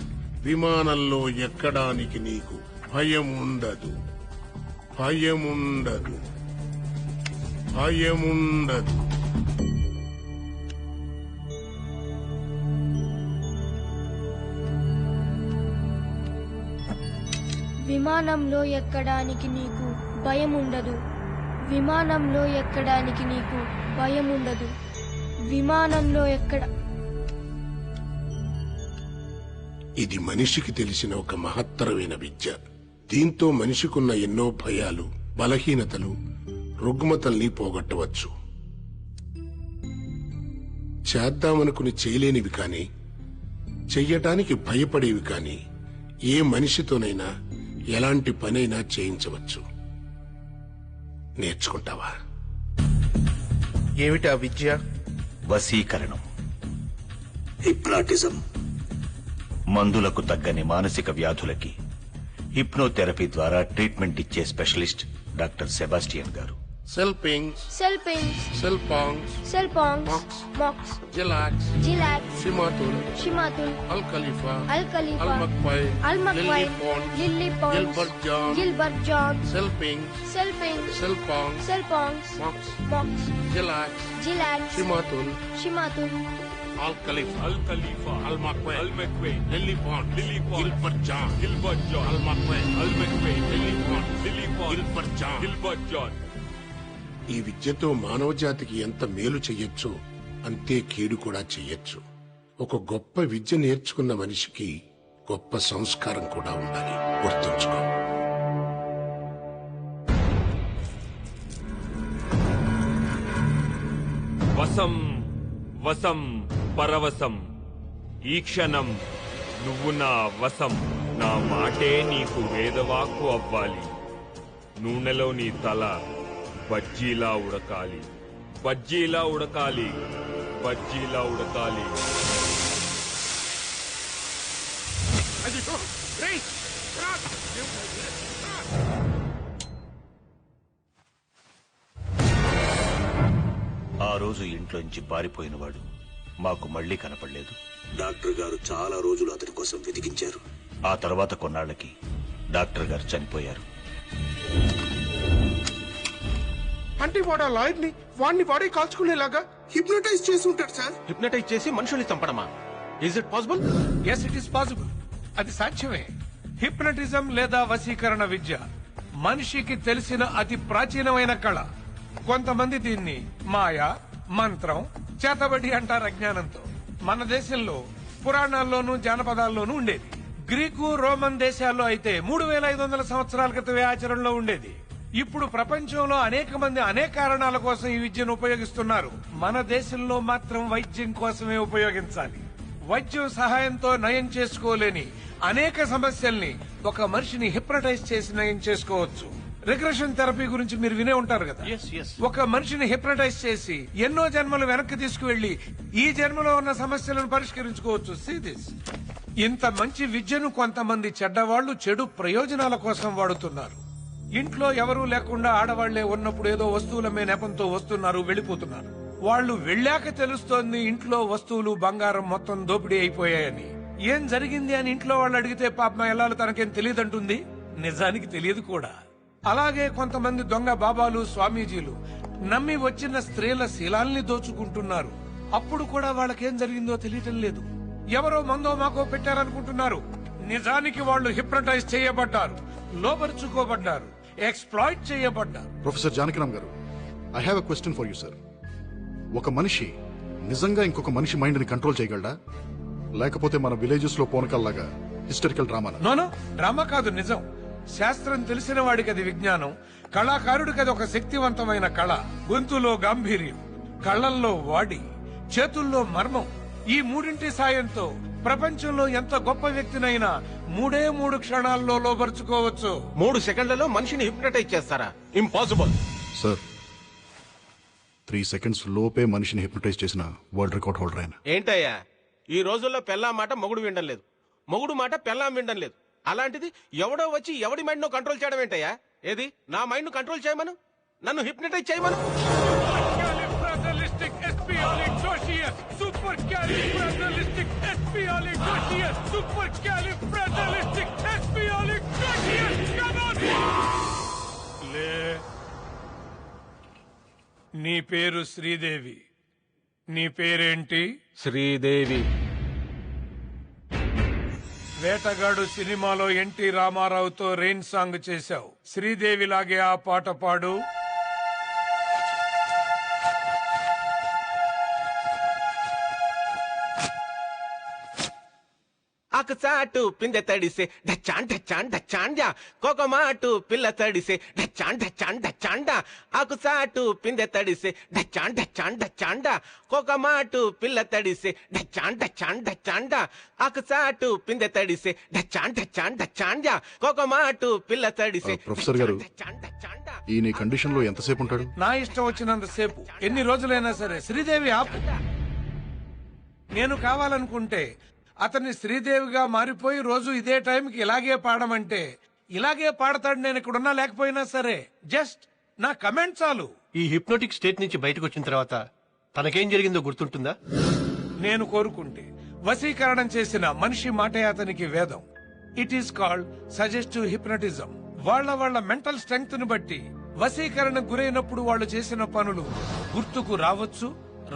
Speaker 7: విమానంలో ఎక్కడానికి నీకు భయం ఉండదు, భయం ఉండదు, భయం ఉండదు.
Speaker 23: విమానంలో ఎక్కడానికి నీకు భయం ఉండదు, విమానంలో ఎక్కడానికి నీకు భయం ఉండదు, విమానంలో ఎక్కడ.
Speaker 7: ఇది మనిషికి తెలిసిన ఒక మహత్తరమైన విద్య. దీంతో మనిషికున్న ఎన్నో భయాలు, బలహీనతలు, రుగ్మతల్ని పోగొట్టవచ్చు. చేద్దామనుకుని చేయలేనివి కాని, చెయ్యటానికి భయపడేవి కాని ఏ మనిషితోనైనా ఎలాంటి పనైనా చేయించవచ్చు. నేర్చుకుంటావా?
Speaker 4: ఏమిటా విద్య?
Speaker 11: వశీకరణం, హిప్నాటిజం. మందులకు తగ్గని మానసిక వ్యాధులకి హిప్నోథెరపీ ద్వారా ట్రీట్మెంట్ ఇచ్చే స్పెషలిస్ట్ డాక్టర్ సెబాస్టియన్ గారు.
Speaker 7: సెల్పింగ్స్,
Speaker 23: సెల్పింగ్స్,
Speaker 7: సెల్పాంగ్స్,
Speaker 23: సెల్పాంగ్స్, మక్స్,
Speaker 7: జిలాక్స్,
Speaker 23: జిలాక్స్,
Speaker 7: షీమాతుల్,
Speaker 23: షీమాతుల్,
Speaker 7: అల్ ఖలీఫా,
Speaker 23: అల్ ఖలీఫా,
Speaker 7: అల్మక్వైన్,
Speaker 23: అల్మక్వైన్, lily ponds,
Speaker 7: Gilbert John,
Speaker 23: Gilbert John,
Speaker 7: సెల్పింగ్స్,
Speaker 23: సెల్పింగ్స్,
Speaker 7: సెల్పాంగ్స్,
Speaker 23: సెల్పాంగ్స్,
Speaker 7: మక్స్,
Speaker 23: మక్స్,
Speaker 7: జిలాక్స్,
Speaker 23: జిలాక్స్,
Speaker 7: షీమాతుల్,
Speaker 23: షీమాతుల్,
Speaker 7: Al Khalifa, Al McQuain, Lily Pond, Gilbert John, Al McQuain, Lily Pond, Gilbert John. ఈ విద్యతో మానవ జాతికి ఎంత మేలు చెయ్యొచ్చో అంతే కీడు కూడా చెయ్యొచ్చు. ఒక గొప్ప విద్య నేర్చుకున్న మనిషికి గొప్ప సంస్కారం కూడా ఉండాలి. గుర్తుంచుకో.
Speaker 8: వసం వసం పరవశం, ఈ క్షణం నువ్వు నా వశం. నా మాటే నీకు వేదవాక్కు అవ్వాలి. నూనెలో నీ తల బజ్జీలా ఉడకాలి, బజ్జీలా ఉడకాలి, బజ్జీలా ఉడకాలి.
Speaker 11: ఆ రోజు ఇంట్లోంచి పారిపోయినవాడు మాకు మళ్లీ కనపడలేదు. డాక్టర్ గారు చాలా రోజులు అతని కోసం వెతికించారు. ఆ తర్వాత కొన్నాళ్లకి డాక్టర్ గారు చనిపోయారు.
Speaker 4: అంటే వాడు ఆ లాయర్ ని వాడే కాల్చుకునేలాగా హిప్నోటైజ్ చేసి ఉంటాడు సార్.
Speaker 14: హిప్నటైజ్ చేసి మనుషుల్ని చంపడమా? Is it possible?
Speaker 21: Yes, it is possible. అది సాధ్యమే. హిప్నటిజం లేదా వశీకరణ విద్య మనిషికి తెలిసిన అతి ప్రాచీనమైన కళ. కొంతమంది దీన్ని మాయ, మంత్రం, చేతబడి అంటారు అజ్ఞానంతో. మన దేశంలో పురాణాల్లోనూ జానపదాల్లోనూ ఉండేది. గ్రీకు, రోమన్ దేశాల్లో అయితే 3500 సంవత్సరాల క్రితమే ఆచరణలో ఉండేది. ఇప్పుడు ప్రపంచంలో అనేక మంది అనేక కారణాల కోసం ఈ విద్యను ఉపయోగిస్తున్నారు. మన దేశంలో మాత్రం వైద్యం కోసమే ఉపయోగించాలి. వైద్యం సహాయంతో నయం చేసుకోలేని అనేక సమస్యల్ని ఒక మనిషిని హిప్నటైజ్ చేసి నయం చేసుకోవచ్చు. రిగ్రెషన్ థెరపీ గురించి మీరు వినే ఉంటారు కదా. ఒక మనిషిని హిప్నటైజ్ చేసి ఎన్నో జన్మలు వెనక్కి తీసుకువెళ్లి ఈ జన్మలో ఉన్న సమస్యలను పరిష్కరించుకోవచ్చు. See this. ఇంత మంచి విద్యను కొంతమంది చెడ్డవాళ్లు చెడు ప్రయోజనాల కోసం వాడుతున్నారు. ఇంట్లో ఎవరూ లేకుండా ఆడవాళ్లే ఉన్నప్పుడు ఏదో వస్తువులమ్మే నెపంతో వస్తున్నారు, వెళ్లిపోతున్నారు. వాళ్లు వెళ్ళాక తెలుస్తోంది ఇంట్లో వస్తువులు, బంగారం మొత్తం దోపిడీ అయిపోయాయని. ఏం జరిగింది అని ఇంట్లో వాళ్ళు అడిగితే పాపం ఎల్లాలు తనకేం తెలియదంటుంది. నిజానికి తెలియదు కూడా. అలాగే కొంతమంది దొంగ బాబాలు, స్వామీజీలు నమ్మి వచ్చిన స్త్రీల శీలాల్ని దోచుకుంటున్నారు. అప్పుడు కూడా వాళ్ళకేం జరిగిందో తెలియటం లేదు. ఎవరో మందో మాకో పెట్టారనుకుంటున్నారు. నిజానికి వాళ్ళు హిప్నటైజ్ చేయబడ్డారు, లోపరుచుకోబడ్డారు, ఎక్స్‌ప్లాయిట్ చేయబడ్డారు.
Speaker 6: ప్రొఫెసర్ జానకిరామ్ గారు, I have a question for you sir. ఒక మనిషి నిజంగా ఇంకొక మనిషి మైండ్ ని కంట్రోల్ చేయగలడా, లేకపోతే మన విలేజెస్ లో పోనకల్లాగా హిస్టరికల్ డ్రామా?
Speaker 21: నోనో, డ్రామా కాదు, నిజం. శాస్త్రం తెలిసిన వాడికి అది విజ్ఞానం, కళాకారుడికి అది ఒక శక్తివంతమైన కళ. గొంతులో గాంభీర్యం, కళ్ళల్లో వాడి చేతుల్లో మర్మం ఈ మూడింటి సాయంతో ప్రపంచంలో ఎంత గొప్ప వ్యక్తినైనా 3 క్షణాల్లో లోబరుచుకోవచ్చు.
Speaker 14: 3 సెకండ్లలో మనిషిని హిప్నటైజ్ చేస్తారా? ఇంపాసిబుల్.
Speaker 6: సార్ 3 సెకండ్స్ లోపే మనిషిని హిప్నటైజ్ చేసిన వరల్డ్ రికార్డ్ హోల్డర్ ఆయన.
Speaker 14: ఏంటయ్యా ఈ రోజుల్లో పెళ్ళాం మాట మొగుడు వినడం లేదు, మొగుడు మాట పెళ్ళాం వినడం లేదు. అలాంటిది ఎవడో వచ్చి ఎవడి మైండ్ ను కంట్రోల్ చేయడం ఏంటయ్యా? ఏది నా మైండ్ ను కంట్రోల్ చేయమను, నన్ను హిప్నటైజ్ చేయమను.
Speaker 21: నీ పేరు శ్రీదేవి, నీ పేరేంటి?
Speaker 14: శ్రీదేవి.
Speaker 21: వేటగాడు సినిమాలో ఎన్టీ రామారావుతో రెయిన్ సాంగ్ చేశావు. శ్రీదేవి లాగే ఆ పాట పాడు.
Speaker 14: ఆకు చాటు పిందె తడిసే డచ్చాన్ డచ్చాన్ డచ్చాండా, కోకమాటు పిల్ల తడిసే డచ్చాన్ డచ్చాన్ డచ్చాండా. ఆకు చాటు పిందె తడిసే డచ్చాన్ డచ్చాన్ డచ్చాండా, కోకమాటు పిల్ల తడిసే డచ్చాన్ డచ్చాన్ డచ్చాండా. ఆకు చాటు పిందె తడిసే డచ్చాన్ డచ్చాన్ డచ్చాండా, కోకమాటు పిల్ల తడిసే.
Speaker 6: ప్రొఫెసర్ గారు, ఈ నీ కండిషన్ లో ఎంతసేపు ఉంటాడు?
Speaker 21: నా ఇష్టం వచ్చినంతసేపు, ఎన్ని రోజులైనా సరే. శ్రీదేవి ఆపు. నేను కావాలనుకుంటే అతన్ని శ్రీదేవిగా మారిపోయి రోజు ఇదే టైంకి ఇలాగే పాడమంటే ఇలాగే పాడతాడు. నేను ఇక్కడున్నా లేకపోయినా సరే. జస్ట్ నా కమెంట్ చాలు.
Speaker 20: ఈ హిప్నోటిక్ స్టేట్ నుంచి బయటకు వచ్చిన తర్వాత తనకేం జరిగిందో గుర్తుంటుందా?
Speaker 21: నేను కోరుకుంటే వశీకరణం చేసిన మనిషి మాటే అతనికి వేదం. It is called suggestive hypnotism. వాళ్ళ మెంటల్ స్ట్రెంగ్త్ ను బట్టి వశీకరణ గురైనప్పుడు వాళ్ళు చేసిన పనులు గుర్తుకు రావచ్చు,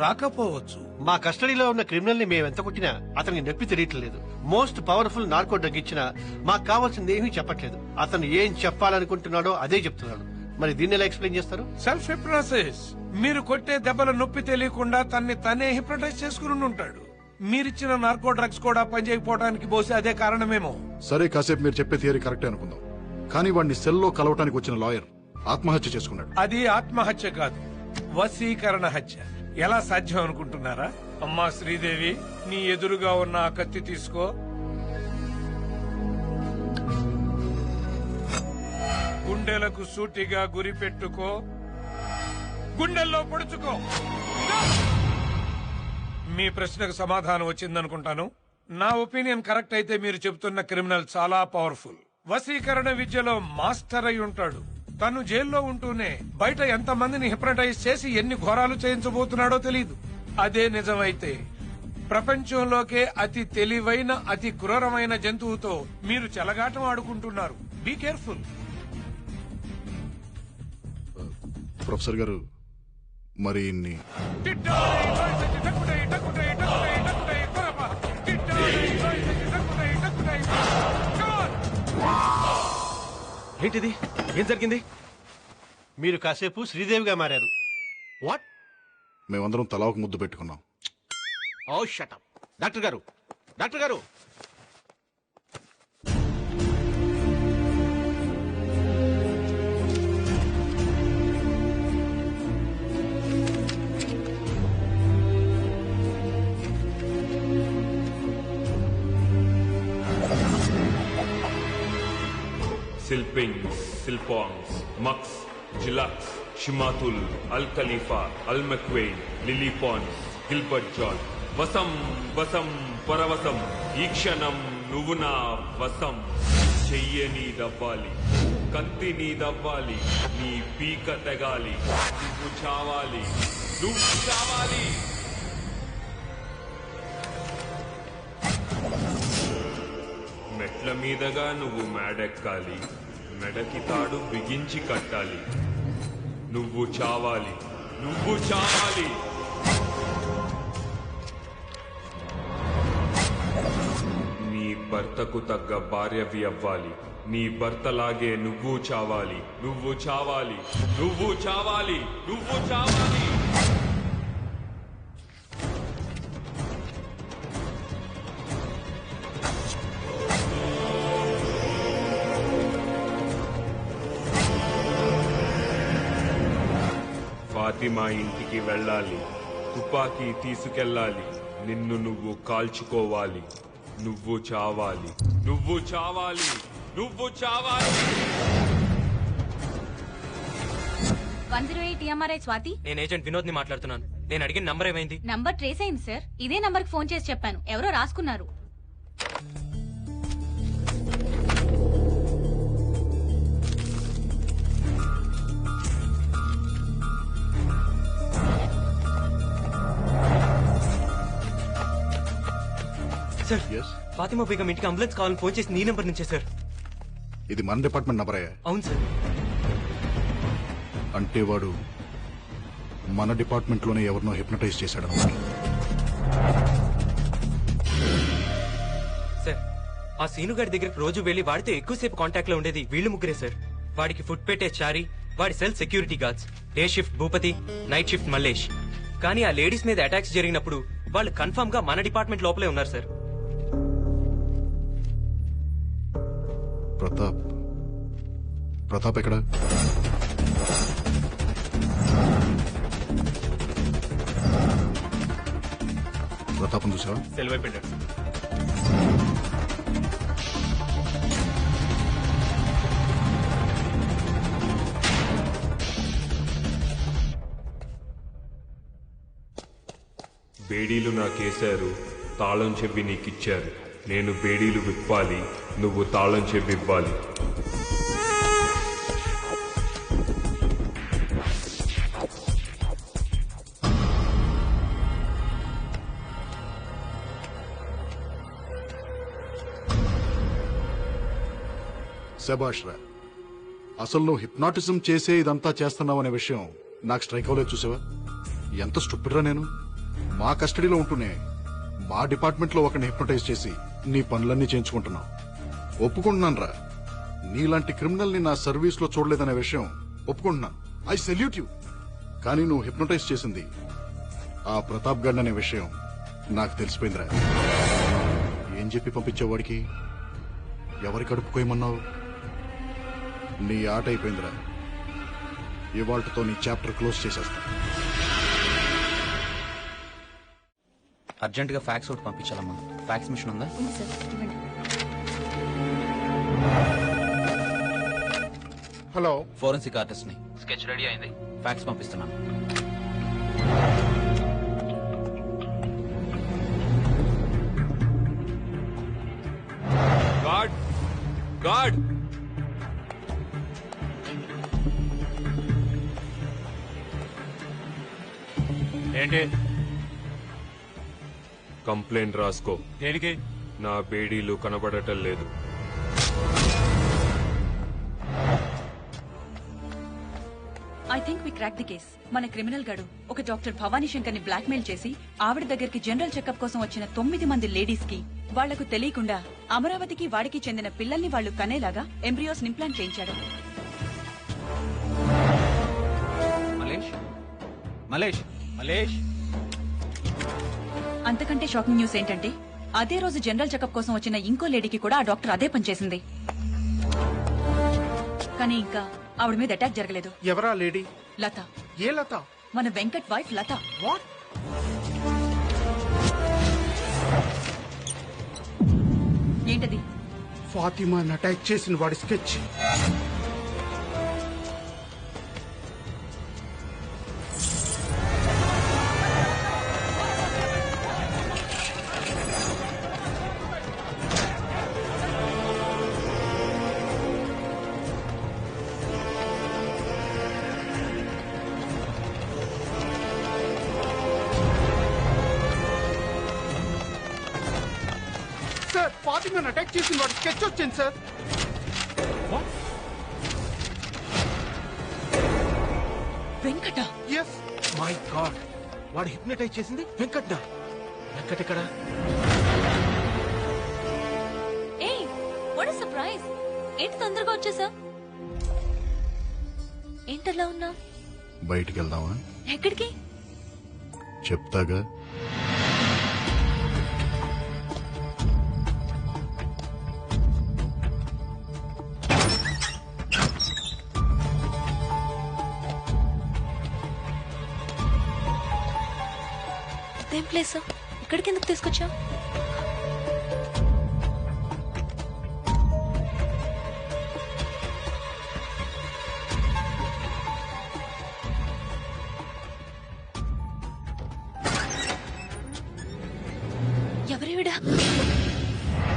Speaker 21: రాకపోవచ్చు.
Speaker 20: మా కస్టడీలో ఉన్న క్రిమినల్ ని మేము ఎంత కొట్టినా అతనికి నొప్పి తెలియట్లేదు. మోస్ట్ పవర్ఫుల్ నార్కో డ్రగ్ ఇచ్చినా మాకు కావాల్సింది ఏమీ చెప్పట్లేదు. అతను ఏం చెప్పాలనుకుంటున్నాడో అదే చెప్తున్నాడు. మరి దీన్ని ఎలా ఎక్స్ప్లెయిన్ చేస్తారు?
Speaker 21: Self hypnosis. మీరు కొట్టే దెబ్బల నొప్పి తెలియకుండా తనే హిప్నటైజ్ చేసుకుని ఉంటాడు. మీరిచ్చిన నార్కో డ్రగ్స్ కూడా పనిచేయకపోవడానికి బహుశా అదే కారణమేమో.
Speaker 6: సరే, కాసేపు మీరు చెప్పే థియరీ కరెక్టే అనుకుందాం. కానీ వాడిని సెల్లో కలవటానికి వచ్చిన లాయర్ ఆత్మహత్య చేసుకున్నాడు.
Speaker 21: అది ఆత్మహత్య కాదు, వశీకరణ హత్య. ఎలా సాధ్యం అనుకుంటున్నారా? అమ్మా శ్రీదేవి, నీ ఎదురుగా ఉన్న ఆ కత్తి తీసుకో. గుండెలకు సూటిగా గురి పెట్టుకో, గుండెల్లో పొడుచుకో. మీ ప్రశ్నకు సమాధానం వచ్చిందనుకుంటాను. నా ఒపీనియన్ కరెక్ట్ అయితే మీరు చెబుతున్న క్రిమినల్ చాలా పవర్ఫుల్. వశీకరణ విద్యలో మాస్టర్ అయి ఉంటాడు. తను జైల్లో ఉంటూనే బయట ఎంతమందిని హిప్నటైజ్ చేసి ఎన్ని ఘోరాలు చేయించబోతున్నాడో తెలియదు. అదే నిజమైతే ప్రపంచంలోకే అతి తెలివైన, అతి క్రూరమైన జంతువుతో మీరు చెలగాటం ఆడుకుంటున్నారు. Be careful.
Speaker 6: ప్రొఫెసర్ గారు, మరి ఇన్ని
Speaker 14: ఏంటిది? ఏం జరిగింది?
Speaker 20: మీరు కాసేపు శ్రీదేవిగా మారారు.
Speaker 14: వాట్?
Speaker 6: మేమందరం తలా ఒక ముద్దు పెట్టుకున్నాం.
Speaker 14: ఓ షట్ అప్. డాక్టర్ గారు, డాక్టర్ గారు,
Speaker 7: Silpings, Silpongs, Mux, Jilux, Shimatul, Al Khalifa, Al McQuain, Lily Pons, Gilbert John. Vasam, Vasam, Paravasam, Ikshanam, Nuvuna, Vasam. చెయ్యని దవ్వాలి, కత్తి నీ దవ్వాలి, నీ పీక తెగాలి, నువ్వు చావాలి, నువ్వు చావాలి. మెట్ల మీదగా నువ్వు మేడెక్కాలి, మెడకి తాడు బిగించి కట్టాలి. నువ్వు చావాలి, నువ్వు చావాలి. నీ భర్తకు తగ్గ భార్యవి అవ్వాలి. నీ భర్తలాగే నువ్వు చావాలి, నువ్వు చావాలి, నువ్వు చావాలి, నువ్వు చావాలి. ఫాతిమా ఇంటికి వెళ్ళాలి, తుపాకీ తీసుకెళ్ళాలి, నిన్ను నువ్వు కాల్చుకోవాలి, నువ్వు చావాలి, నువ్వు చావాలి, నువ్వు చావాలి.
Speaker 18: 108 TMRI స్వాతి.
Speaker 10: నేను ఏజెంట్ వినోద్ ని మాట్లాడుతున్నాను. నేను అడిగిన నంబర్ ఏమైంది?
Speaker 18: నంబర్ ట్రేస్ అయింది సార్. ఇదే నంబర్ కి ఫోన్ చేసి చెప్పాను, ఎవరో రాసుకున్నారు.
Speaker 10: సార్, ఫాతిమా బేగం ఇంటికి అంబులెన్స్ కావాలని ఫోన్ చేసి నీ నెంబర్ నుంచే సార్.
Speaker 6: ఇది మన డిపార్ట్మెంట్ నంబరే.
Speaker 10: అవును సార్.
Speaker 6: అంటే వాడు మన డిపార్ట్మెంట్ లోనే ఎవరినో హిప్నటైజ్ చేశాడు అన్నమాట.
Speaker 10: సార్, ఆ సీనుగాడి దగ్గరికి రోజు వెళ్లి వాడితో ఎక్కువసేపు కాంటాక్ట్ లో ఉండేది వీళ్ళు ముగ్గురే సార్. వాడికి ఫుడ్ పెట్టే చారి, వాడి cell security guards, day shift Bhupathi, night shift Mallesh. కానీ ఆ లేడీస్ మీద అటాక్స్ జరిగినప్పుడు వాళ్ళు కన్ఫర్మ్ గా మన డిపార్ట్మెంట్ లోపలే ఉన్నారు సార్.
Speaker 6: ప్రతాప్ ఎక్కడ? ప్రతాపం చూసావా?
Speaker 10: సెలవు అయిపోయాడు.
Speaker 7: బేడీలు నాకేశారు, తాళం చెవి నీకిచ్చారు. నేను బేడీలు విప్పాలి, నువ్వు తాళం చెవి ఇవ్వాలి.
Speaker 6: శభాష్ రా. అసలు నువ్వు హిప్నాటిజం చేసే ఇదంతా చేస్తున్నావు అనే విషయం నాకు స్ట్రైక్ అవ్వలేదు. చూసావా ఎంత స్టూపిడ్ రా నేను. మా కస్టడీలో ఉంటూనే మా డిపార్ట్మెంట్ లో ఒకరిని హిప్నటైజ్ చేసి నీ పనులన్నీ చేయించుకుంటున్నావు. ఒప్పుకుంటున్నాను రా, నీలాంటి క్రిమినల్ ని నా సర్వీస్ లో చూడలేదనే విషయం ఒప్పుకుంటున్నాను. I salute you. కానీ నువ్వు హిప్నటైజ్ చేసింది ఆ ప్రతాప్ గడ్ అనే విషయం నాకు తెలిసిపోయిందిరా. ఏం చెప్పి పంపించావు వాడికి? ఎవరి కడుపుకోయమన్నావు? నీ ఆట అయిపోయిందిరా. ఇవాళ్లతో నీ చాప్టర్ క్లోజ్ చేసేస్తా.
Speaker 16: అర్జెంట్ గా ఫ్యాక్స్ ఒకటి పంపించాలమ్మా. ఫ్యాక్స్ మిషన్ ఉందా?
Speaker 4: హలో,
Speaker 16: ఫోరెన్సిక్ ఆర్టిస్ట్ ని. స్కెచ్ రెడీ అయింది, ఫ్యాక్స్ పంపిస్తున్నాను.
Speaker 7: గాడ్ గాడ్
Speaker 17: ఏంటి?
Speaker 7: కంప్లైంట్ రాసుకో.
Speaker 17: దేనికి?
Speaker 7: నా బేడీలు కనబడటం లేదు.
Speaker 9: I think we crack the case. మన క్రిమినల్ గాడు ఒక డాక్టర్ భవానీ శంకర్ ని బ్లాక్ మెయిల్ చేసి ఆవిడ దగ్గరికి జనరల్ చెకప్ కోసం వచ్చిన 9 మంది లేడీస్ కి వాళ్లకు తెలియకుండా అమరావతికి వాడికి చెందిన పిల్లల్ని వాళ్లు కనేలాగా ఎంబ్రియోస్ ఇంప్లాంట్ చేయించాడు.
Speaker 16: మలేష్
Speaker 9: అంతకంటే షాకింగ్ న్యూస్ ఏంటంటే అదే రోజు జనరల్ చెకప్ కోసం వచ్చిన ఇంకో లేడీకి కూడా ఆ డాక్టర్ అదే పనిచేసింది. కానీ ఇంకా ఆవిడ మీద అటాక్ జరగలేదు.
Speaker 4: ఎవరా లేడీ?
Speaker 9: లత.
Speaker 4: ఏ లత?
Speaker 9: మన వెంకట్ వైఫ్ లత.
Speaker 4: వాట్?
Speaker 9: ఏంటది?
Speaker 4: ఫాతిమాని అటాక్ చేసిన వాడి స్కెచ్. సార్, ఫాతిమాని అటాక్ చేసిన వాడి స్కెచ్ వచ్చింది sir.
Speaker 9: Venkata.
Speaker 14: Yes, my god, వాడు హిప్నటైజ్ చేసింది వెంకట్నా? వెంకట్ ఎక్కడ?
Speaker 23: ఏయ్, వాట్ ఎ సర్ప్రైజ్. ఏంటి తొందరగా వచ్చేసా? ఏంటలా ఉన్నా?
Speaker 6: బయటికి వెళ్దామా?
Speaker 23: ఎక్కడికి?
Speaker 6: చెప్తాగా.
Speaker 23: కొత్త ప్లేస్ ఇక్కడికి ఎందుకు తీసుకొచ్చా? ఎవరివిడా?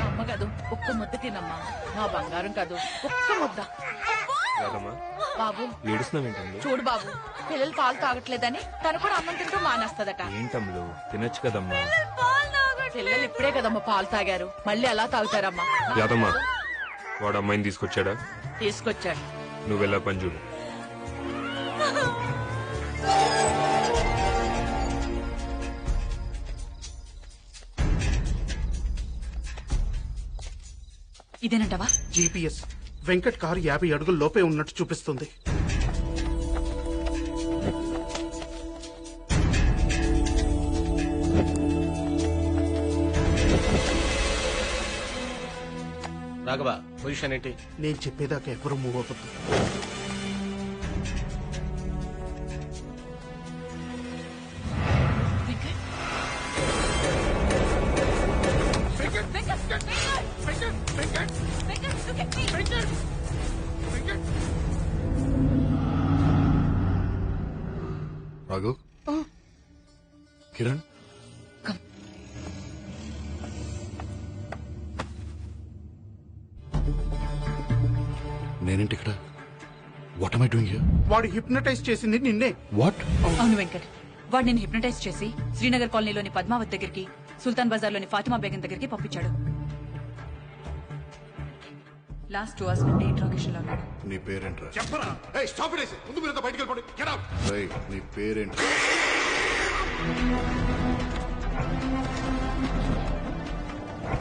Speaker 5: అమ్మ కాదు, ఒక్క ముద్ద తినమ్మా. నా బంగారం కాదు, ఒక్క ముద్ద. బాబు
Speaker 10: ఏడుస్తున్నావేంటండి?
Speaker 5: చూడు బాబు, పిల్లలు పాలు తాగట్లేదని తను కూడా అన్నం తింటూ మానేస్తదట.
Speaker 10: ఏంటమ్ములు తినొచ్చు కదమ్మా.
Speaker 5: పిల్లలు ఇప్పుడే కదమ్మా పాలు తాగారు, మళ్ళీ ఎలా తాగుతారమ్మా?
Speaker 10: యాదమ్మా వాడు అమ్మాయిని తీసుకొచ్చాడా?
Speaker 5: తీసుకొచ్చాడు.
Speaker 10: నువ్వెలా పని చూడు.
Speaker 9: ఇదేనంటవా?
Speaker 4: జీపీఎస్ వెంకట్ కారు 50 అడుగుల లోపే ఉన్నట్టు చూపిస్తుంది.
Speaker 14: రాఘవ పొజిషన్ ఏంటి?
Speaker 4: నేను చెప్పేదాకా ఎవరు మూవ్ అవ్వద్దు.
Speaker 6: రాఘు, కిరణ్, నేనేంటి ఇక్కడ? What I doing here?
Speaker 4: వాడు హిప్నటైజ్ చేసింది నిన్నే.
Speaker 6: వాట్?
Speaker 9: అవును వెంకట్, వాడు నేను హిప్నటైజ్ చేసి శ్రీనగర్ కాలనీలోని పద్మావత్ దగ్గరికి, సుల్తాన్ బజార్ లోని ఫాతిమా బేగం దగ్గరికి పంపించాడు. లాస్ట్ 2 hours నుండి ఇంట్రాగేషన్ లో ఉన్నాడు.
Speaker 6: నీ పేరేంట్రా?
Speaker 4: చెప్పరా?
Speaker 6: ఏయ్ స్టాప్ ఇట్. ముందు మీరు బయటికి వెళ్ళిపోండి. Get out. రేయ్ నీ పేరేంట్రా?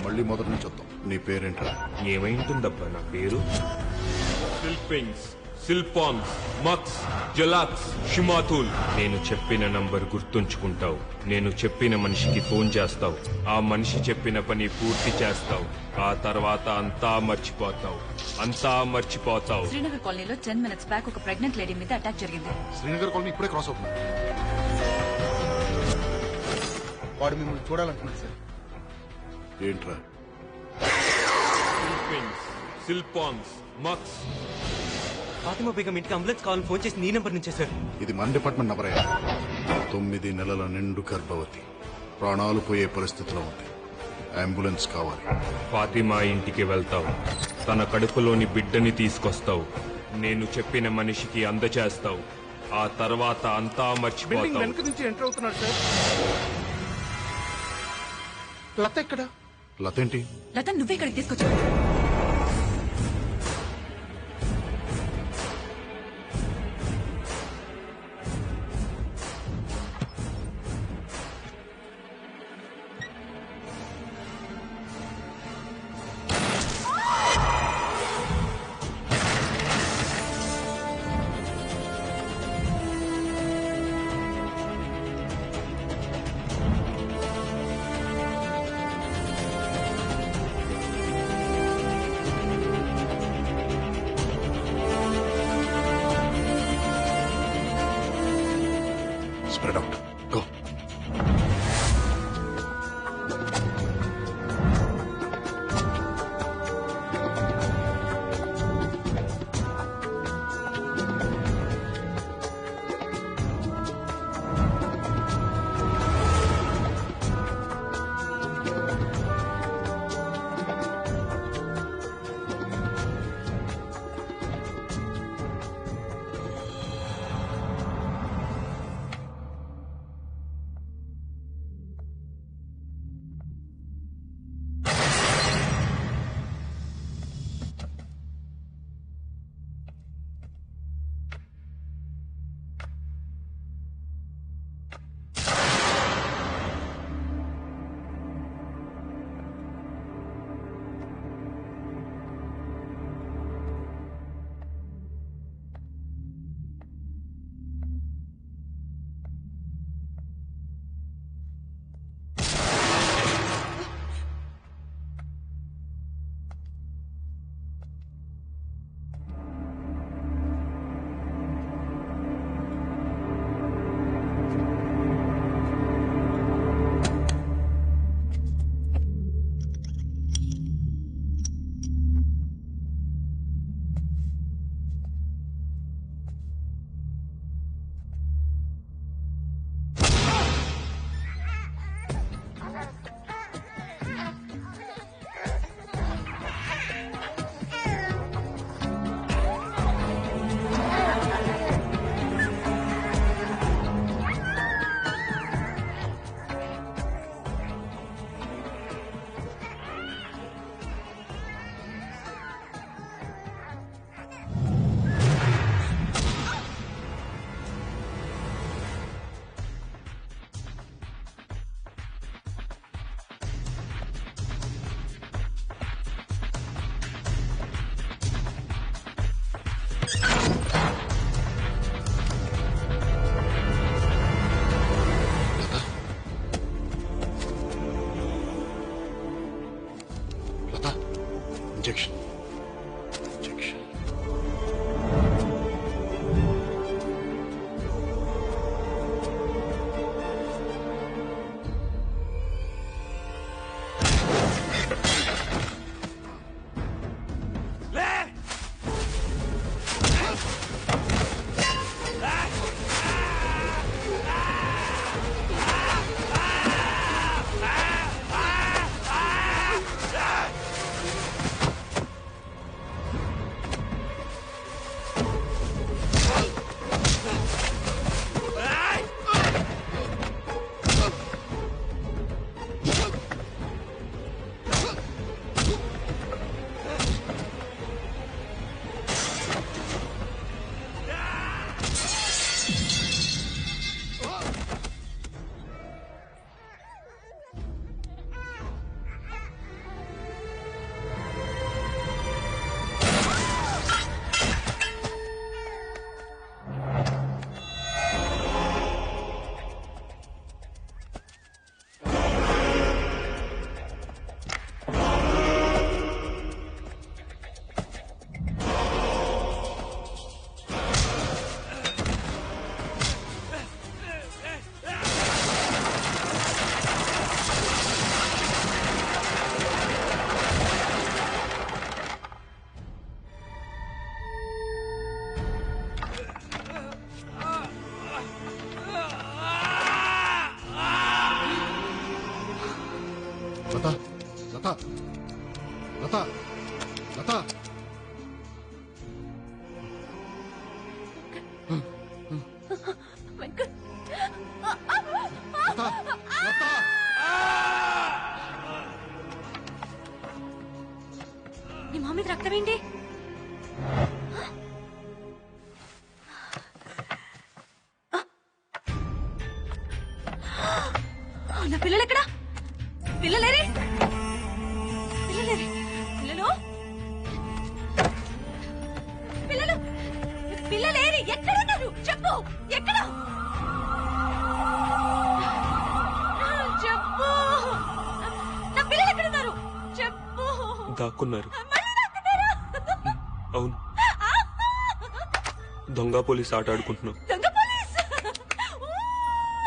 Speaker 6: మళ్ళీ మొదటి నుంచి వద్దాం. నీ పేరేంట్రా?
Speaker 10: ఏమైంటుందబ్బా నా పేరు?
Speaker 7: సిల్పింగ్స్, సిల్పాన్స్, మక్స్, జలాక్స్, షిమాతుల్.
Speaker 10: నేను చెప్పిన నంబర్ గుర్తుంచుకుంటావు. నేను చెప్పిన మనిషికి ఫోన్ చేస్తావు. ఆ మనిషి చెప్పిన పని పూర్తి చేస్తావు. ఆ తర్వాత అంతా మర్చిపోతావు.
Speaker 9: శ్రీనగర్ కాలనీలో 10 minutes బ్యాక్ ఒక ప్రెగ్నెంట్ లేడీ మీద అటాక్ జరిగింది.
Speaker 6: శ్రీనగర్ కాలనీ ఇప్పుడే క్రాస్ అవుతుంది.
Speaker 4: వాడు మిమ్మల్ని చూడాలంటున్నాడు సార్.
Speaker 6: ఏంట్రా?
Speaker 7: సిల్పింగ్స్, సిల్పాన్స్, మక్స్.
Speaker 10: ఫాతిమా బేగం ఇంటికి అంబులెన్స్ కావాలని ఫోన్ చేసి నీ నెంబర్ నుంచే సార్.
Speaker 6: ఇది మన డిపార్ట్మెంట్ నంబర్ అయ్యా. 9 నెలల నిండు గర్భవతి, ప్రాణాలు పోయే పరిస్థితిలో ఉంది. అంబులెన్స్ కావాలి.
Speaker 10: ఫాతిమా ఇంటికి వెళ్తావు. తన కడుపులోని బిడ్డని తీసుకొస్తావు. నేను చెప్పిన మనిషికి అందచేస్తావు. ఆ తర్వాత అంతా
Speaker 4: బిల్డింగ్
Speaker 10: మర్చిపోతావు.
Speaker 4: వెనక నుంచి ఎంటర్ అవుతున్నాడు సార్. లత ఎక్కడ?
Speaker 6: లతేంటి?
Speaker 9: లత నువ్వే ఇక్కడికి తీసుకొచ్చావు.
Speaker 6: Spread out. Go. లత లత లత
Speaker 23: నీ మా మీద రక్తం ఏంటి? నా పిల్లలు ఎక్కడా? పిల్లలేరి పిల్లలేరి పిల్లలు పిల్లలు పిల్లలేరి ఎక్కడున్నారు? చెప్పు, ఎక్కడ? చెప్పు, నా పిల్లలు ఎక్కడున్నారు? చెప్పు.
Speaker 10: దాక్కున్నారు. అవును, దొంగ పోలీస్ ఆట ఆడుకుంటున్నాం.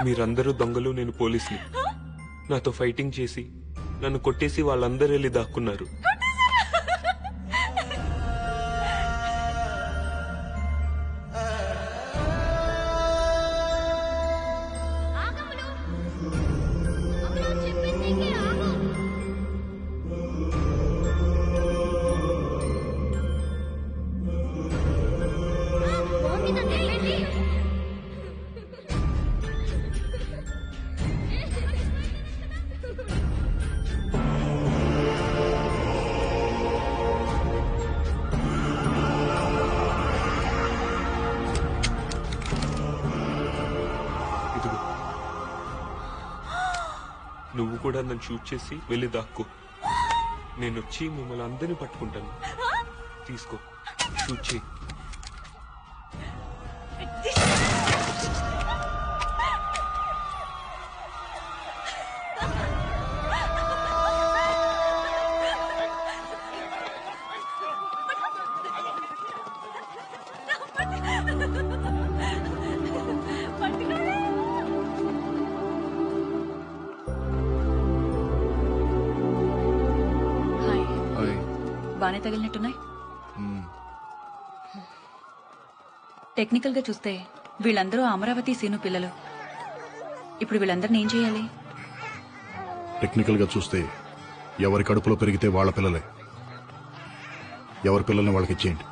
Speaker 10: మీరందరూ దొంగలు, నేను పోలీసుని. నాతో ఫైటింగ్ చేసి నన్ను కొట్టేసి వాళ్ళందరూ వెళ్ళి దాక్కున్నారు. నువ్వు కూడా నన్ను షూట్ చేసి వెళ్ళి దాక్కో. నేను వచ్చి మిమ్మల్ని అందరినీ పట్టుకుంటాను. తీసుకో, షూట్ చేయి.
Speaker 9: బానే తగిలినట్టున్నాయి. టెక్నికల్ గా చూస్తే వీళ్ళందరూ అమరావతి సీను పిల్లలు. ఇప్పుడు వీళ్ళందరినీ ఏం చేయాలి?
Speaker 6: టెక్నికల్ గా చూస్తే ఎవరి కడుపులో పెరిగితే వాళ్ళ పిల్లలే. ఎవరి పిల్లల్ని వాళ్ళకి ఇచ్చేయండి.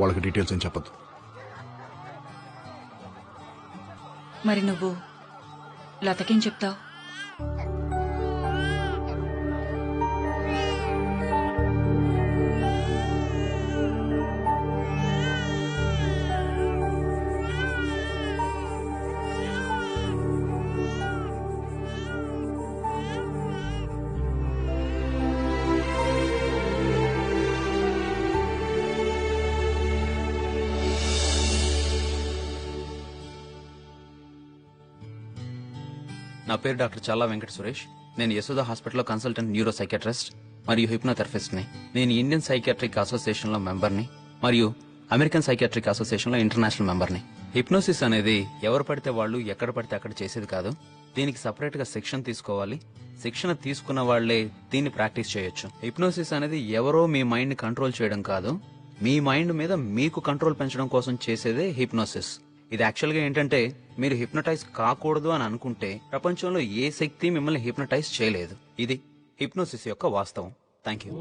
Speaker 6: వాళ్ళకి డీటెయిల్స్ ఏం చెప్పద్దు.
Speaker 9: మరి నువ్వు లతకేం చెప్తావు?
Speaker 16: నా పేరు డాక్టర్ చల్లా వెంకట సురేష్. నేను యశోద హాస్పిటల్లో కన్సల్టెంట్ న్యూరో సైకియాట్రిస్ట్ మరియు హిప్నోథెరపిస్ట్ ని. నేను ఇండియన్ సైకియాట్రిక్ అసోసియేషన్ లో మెంబర్ని మరియు అమెరికన్ సైకియాట్రిక్ అసోసియేషన్ లో ఇంటర్నేషనల్ మెంబర్ని. హిప్నోసిస్ అనేది ఎవరు పడితే వాళ్ళు ఎక్కడ పడితే అక్కడ చేసేది కాదు. దీనికి సపరేట్ గా శిక్షణ తీసుకోవాలి. శిక్షణ తీసుకున్న వాళ్లే దీన్ని ప్రాక్టీస్ చేయొచ్చు. హిప్నోసిస్ అనేది ఎవరో మీ మైండ్ ని కంట్రోల్ చేయడం కాదు, మీ మైండ్ మీద మీకు కంట్రోల్ పెంచడం కోసం చేసేదే హిప్నోసిస్. ఇది యాక్చువల్ గా ఏంటంటే, మీరు హిప్నటైజ్ కాకూడదు అని అనుకుంటే ప్రపంచంలో ఏ శక్తి మిమ్మల్ని హిప్నటైజ్ చేయలేదు. ఇది హిప్నోసిస్ యొక్క వాస్తవం. Thank you.